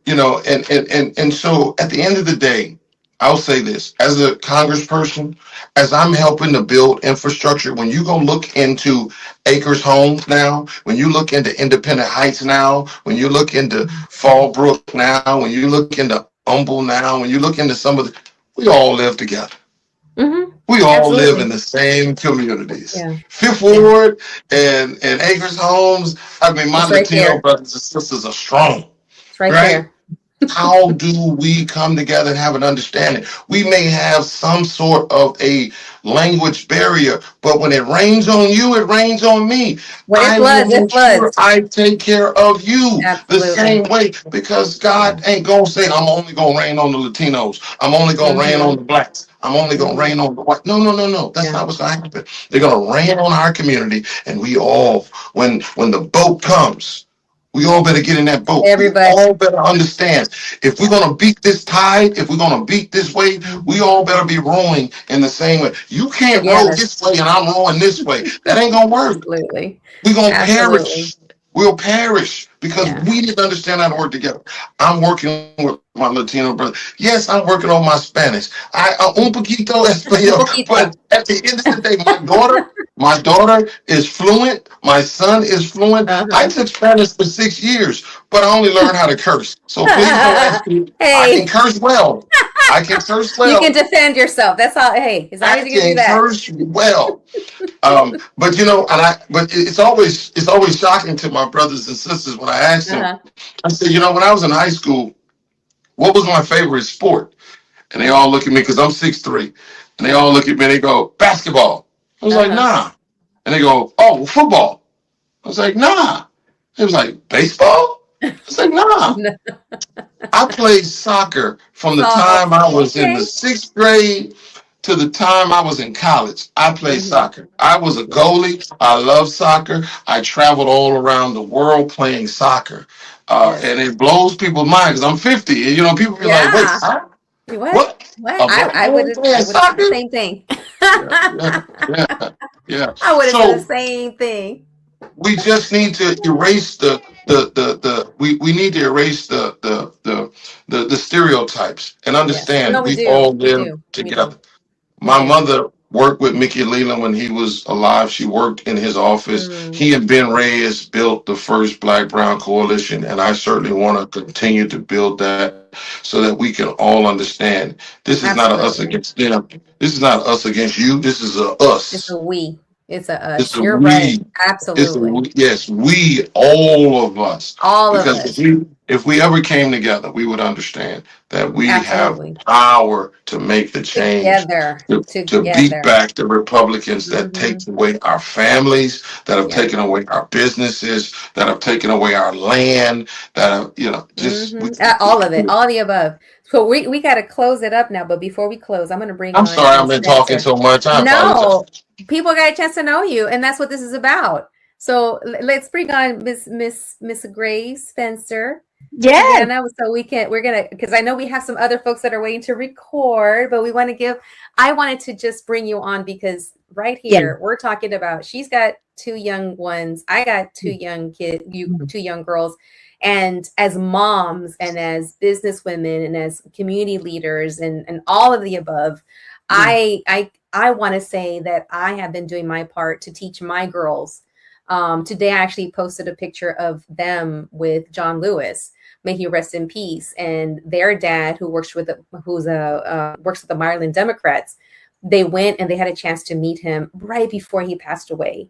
and so at the end of the day, I'll say this as a congressperson, as I'm helping to build infrastructure, when you go look into Acres Homes now, when you look into Independent Heights now, when you look into Fallbrook now, when you look into Humble now, when you look into some of the, we all live together. Mm-hmm. We all live in Absolutely. the same communities. Yeah. Fifth Yeah. Ward and Acres Homes. I mean, my It's right Latino there. brothers and sisters are strong, It's right right? there. How do we come together and have an understanding? We may have some sort of a language barrier, but when it rains on you, it rains on me. When it I will floods, it make sure floods. I take care of you the Absolutely. same way because Yeah. God ain't gonna say, I'm only gonna rain on the Latinos. I'm only gonna rain Mm-hmm. on the blacks. I'm only gonna Mm-hmm. rain on the white. No, no, no, no. That's Yeah. not what's gonna happen. They're gonna rain on our community, and we all, when the boat comes, we all better get in that boat. We Everybody. all better understand. If we're Yeah. gonna beat this tide, if we're gonna beat this wave, we Mm-hmm. all better be rowing in the same way. You can't row Together. this way and I'm rowing this way. That ain't gonna work. Absolutely. We're gonna Absolutely. perish. We'll perish because Yeah. we didn't understand how to work together. I'm working with my Latino brother. Yes, I'm working on my Spanish. Un poquito Un español. poquito. But at the end of the day, my daughter is fluent. My son is fluent. I Uh-huh. took Spanish for 6 years, but I only learned how to curse. So please don't ask me. I can Hey, curse well. I can curse you can well. defend yourself. That's all. Hey, as long I as you can do can that. curse well. But it's always shocking to my brothers and sisters when I ask them. Uh-huh. I said, when I was in high school, what was my favorite sport? And they all look at me because I'm 6'3", and they all look at me and they go, basketball. I was like, Uh-huh. nah. And they go, oh, well, football. I was like, nah. It was like, baseball? I was like, nah. No. I played soccer from the So, time I was in the okay. 6th grade to the time I was in college. I played Mm-hmm. soccer. I was a Yeah. goalie. I love soccer. I traveled all around the world playing soccer. Yes. And it blows people's minds because I'm 50. And, people be like, wait, Yeah. huh? What? What? What? A black I man would playing I would have said the soccer? same thing. Yeah, yeah, yeah, yeah. I would have said the So same thing. we just need to erase we need to erase the stereotypes and Yes. understand No, we we do. all We live do. We do. together. We My do. mother worked with Mickey Leland when he was alive. She worked in his office. Mm, He and Ben Reyes built the first Black Brown Coalition, and I certainly want to continue to build that so that we can all understand. This is not a us absolutely. against them. This is not us against you. This is a It's us. a we. It's a It's us. a You're right. we. It's a Absolutely. we. Yes, we, all of us. All of Because us. if we ever came together, we would understand that we have Absolutely. power to make the change, Together. to beat Together. back the Republicans that Mm-hmm. take away our families, that have Yeah. taken away our businesses, that have taken away our land, that have, just Mm-hmm. All of it. All of the above. So we got to close it up now. But before we close, I'm going to bring I'm on sorry I've Miss been talking Spencer. so much. I apologize. No, people got a chance to know you, and that's what this is about. So let's bring on Miss Grace Spencer. Yes. Savannah, so we're gonna, because I know we have some other folks that are waiting to record, but I wanted to just bring you on because right Yes. here we're talking about, she's got two young ones, I got two young kids, two young girls, and as moms and as business women and as community leaders and all of the above, I want to say that I have been doing my part to teach my girls. Today I actually posted a picture of them with John Lewis. May he rest in peace. And their dad, who works with the Maryland Democrats, they went and they had a chance to meet him right before he passed away.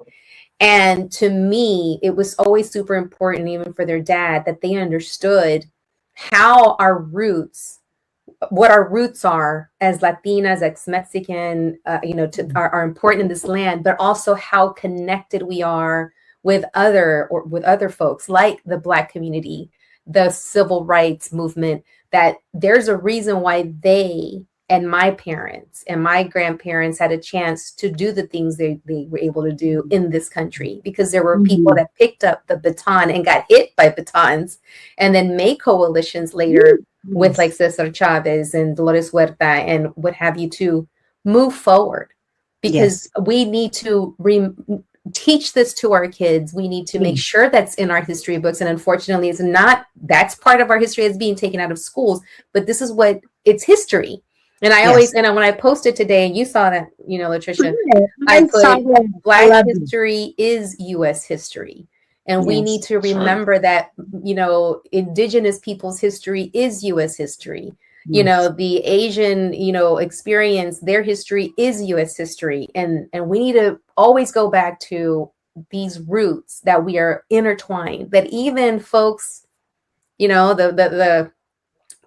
And to me, it was always super important, even for their dad, that they understood how what our roots are as Latinas, ex-Mexican, are important in this land, but also how connected we are with other folks like the Black community, the civil rights movement, that there's a reason why they and my parents and my grandparents had a chance to do the things they were able to do in this country, because there were people that picked up the baton and got hit by batons and then made coalitions later with like Cesar Chavez and Dolores Huerta and what have you, to move forward, because we need to teach this to our kids. We need to make sure that's in our history books. And unfortunately, it's not. That's part of our history is being taken out of schools. But this is what it's history. And I always, and when I posted today, and you saw that, you know, Latricia, I put Black history is U.S. history. And we need to remember that, you know, Indigenous people's history is U.S. history. You know, the Asian, you know, experience, their history is U.S. history. And we need to always go back to these roots, that we are intertwined, that even folks, you know, the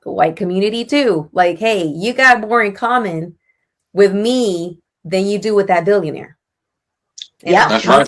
white community too, like, hey, you got more in common with me than you do with that billionaire. Yeah, that's right.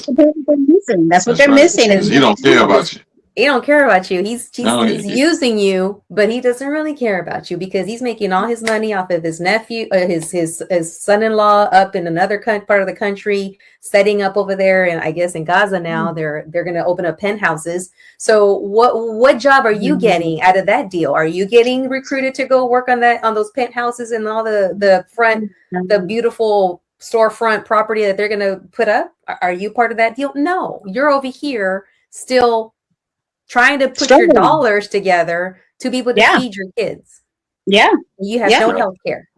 That's what they're missing. Is he don't care about you. He don't care about you. He's using you, but he doesn't really care about you, because he's making all his money off of his nephew, his son-in-law up in another part of the country, setting up over there, and I guess in Gaza now they're going to open up penthouses. So what job are you getting out of that deal? Are you getting recruited to go work on those penthouses and all the beautiful storefront property that they're going to put up? Are you part of that deal? No, you're over here still trying to put your dollars together to be able to feed your kids. Yeah. You have no health care,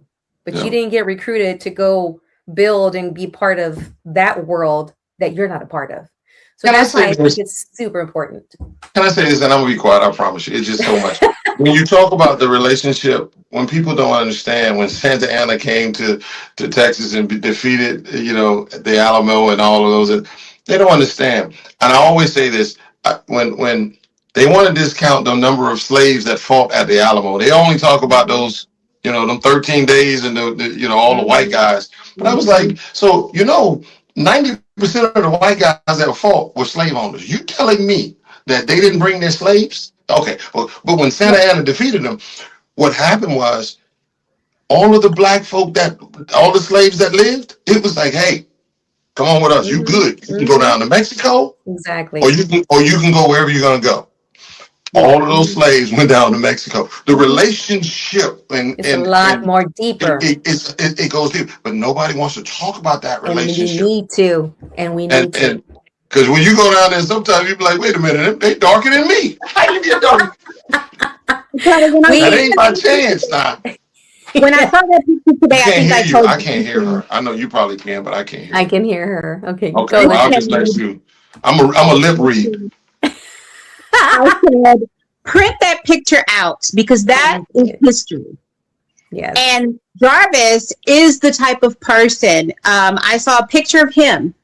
but you didn't get recruited to go build and be part of that world that you're not a part of. So that's why I think it's super important. Can I say this? And I'm going to be quiet, I promise you. It's just so much. When you talk about the relationship, when people don't understand, when Santa Anna came to Texas and defeated, you know, the Alamo and all of those, they don't understand. And I always say this, when they want to discount the number of slaves that fought at the Alamo, they only talk about those, you know, them 13 days and the you know, all the white guys. But I was like, so, you know, 90% of the white guys that fought were slave owners. You telling me that they didn't bring their slaves? Okay, well, but when Santa Anna defeated them, what happened was all of the black folk all the slaves that lived, it was like, hey, come on with us. You good. You can go down to Mexico. Exactly. Or you can go wherever you're going to go. All of those slaves went down to Mexico. The relationship it's a lot more deeper. It goes deep, but nobody wants to talk about that relationship. And we need to. And we need to. Because when you go down there, sometimes you be like, wait a minute, they darker than me. How you get darker? That ain't my chance now. When I saw that picture today, I think I told you. I can't hear her. I know you probably can, but I can't hear her. I can hear her. Okay. Okay, well, I'll just let you. I'm a lip read. I said, print that picture out, because that is history. Yes. And Jarvis is the type of person. I saw a picture of him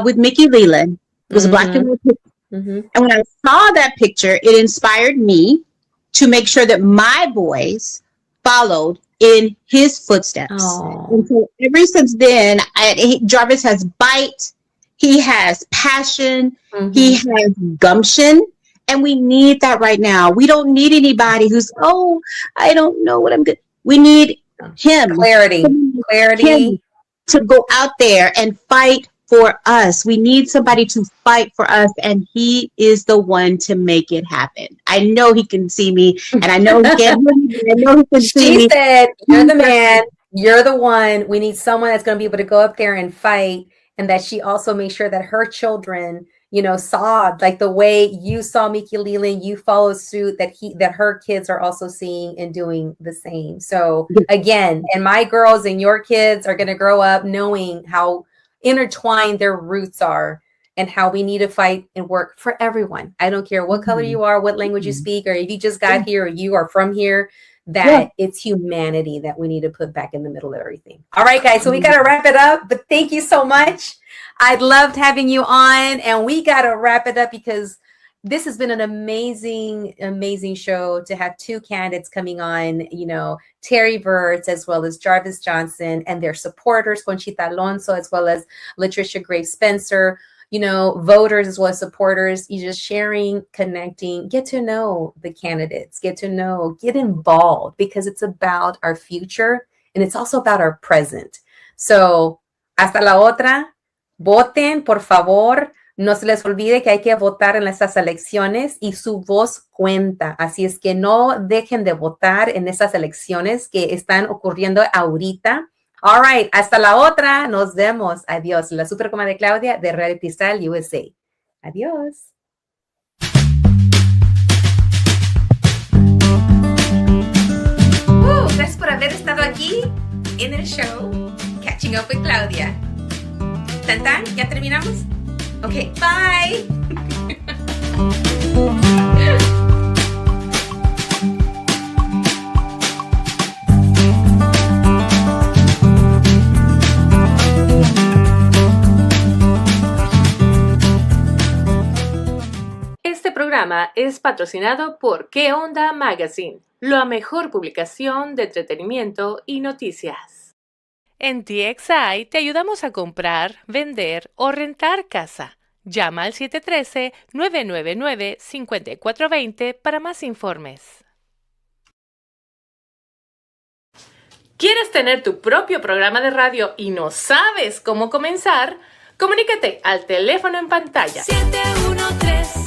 with Mickey Leland. It was a black and white picture. And when I saw that picture, it inspired me to make sure that my boys followed in his footsteps. Oh. And so ever since then, Jarvis has bite. He has passion. He has gumption. And we need that right now. We don't need anybody who's, I don't know what I'm good. We need him. Clarity him to go out there and fight for us. We need somebody to fight for us, and he is the one to make it happen. I know he can see me, and I know he can hear me. I know he can see me. She said, you're the man. You're the one. We need someone that's going to be able to go up there and fight, and that she also makes sure that her children, you know, saw, like the way you saw Mickey Leland, you follow suit, that her kids are also seeing and doing the same. So again, and my girls and your kids are going to grow up knowing how intertwined their roots are, and how we need to fight and work for everyone. I don't care what color you are, what language you speak, or if you just got here or you are from here, that it's humanity that we need to put back in the middle of everything. All right, guys, so we got to wrap it up, but thank you so much. I loved having you on, and we got to wrap it up, because this has been an amazing, amazing show to have two candidates coming on, you know, Terry Virts as well as Jarvis Johnson, and their supporters, Conchita Alonso, as well as Latricia Graves Spencer, you know, voters as well as supporters. You just sharing, connecting, get to know the candidates, get involved, because it's about our future and it's also about our present. So, hasta la otra, voten, por favor. No se les olvide que hay que votar en estas elecciones y su voz cuenta. Así es que no dejen de votar en estas elecciones que están ocurriendo ahorita. All right, hasta la otra. Nos vemos. Adiós. La super comadre Claudia de Reality Style USA. Adiós. Gracias por haber estado aquí en el show Catching Up with Claudia. ¿Tan tan? ¿Ya terminamos? Ok, bye. Este programa es patrocinado por ¿Qué Onda Magazine? La mejor publicación de entretenimiento y noticias. En TXI te ayudamos a comprar, vender o rentar casa. Llama al 713-999-5420 para más informes. ¿Quieres tener tu propio programa de radio y no sabes cómo comenzar? Comunícate al teléfono en pantalla. 713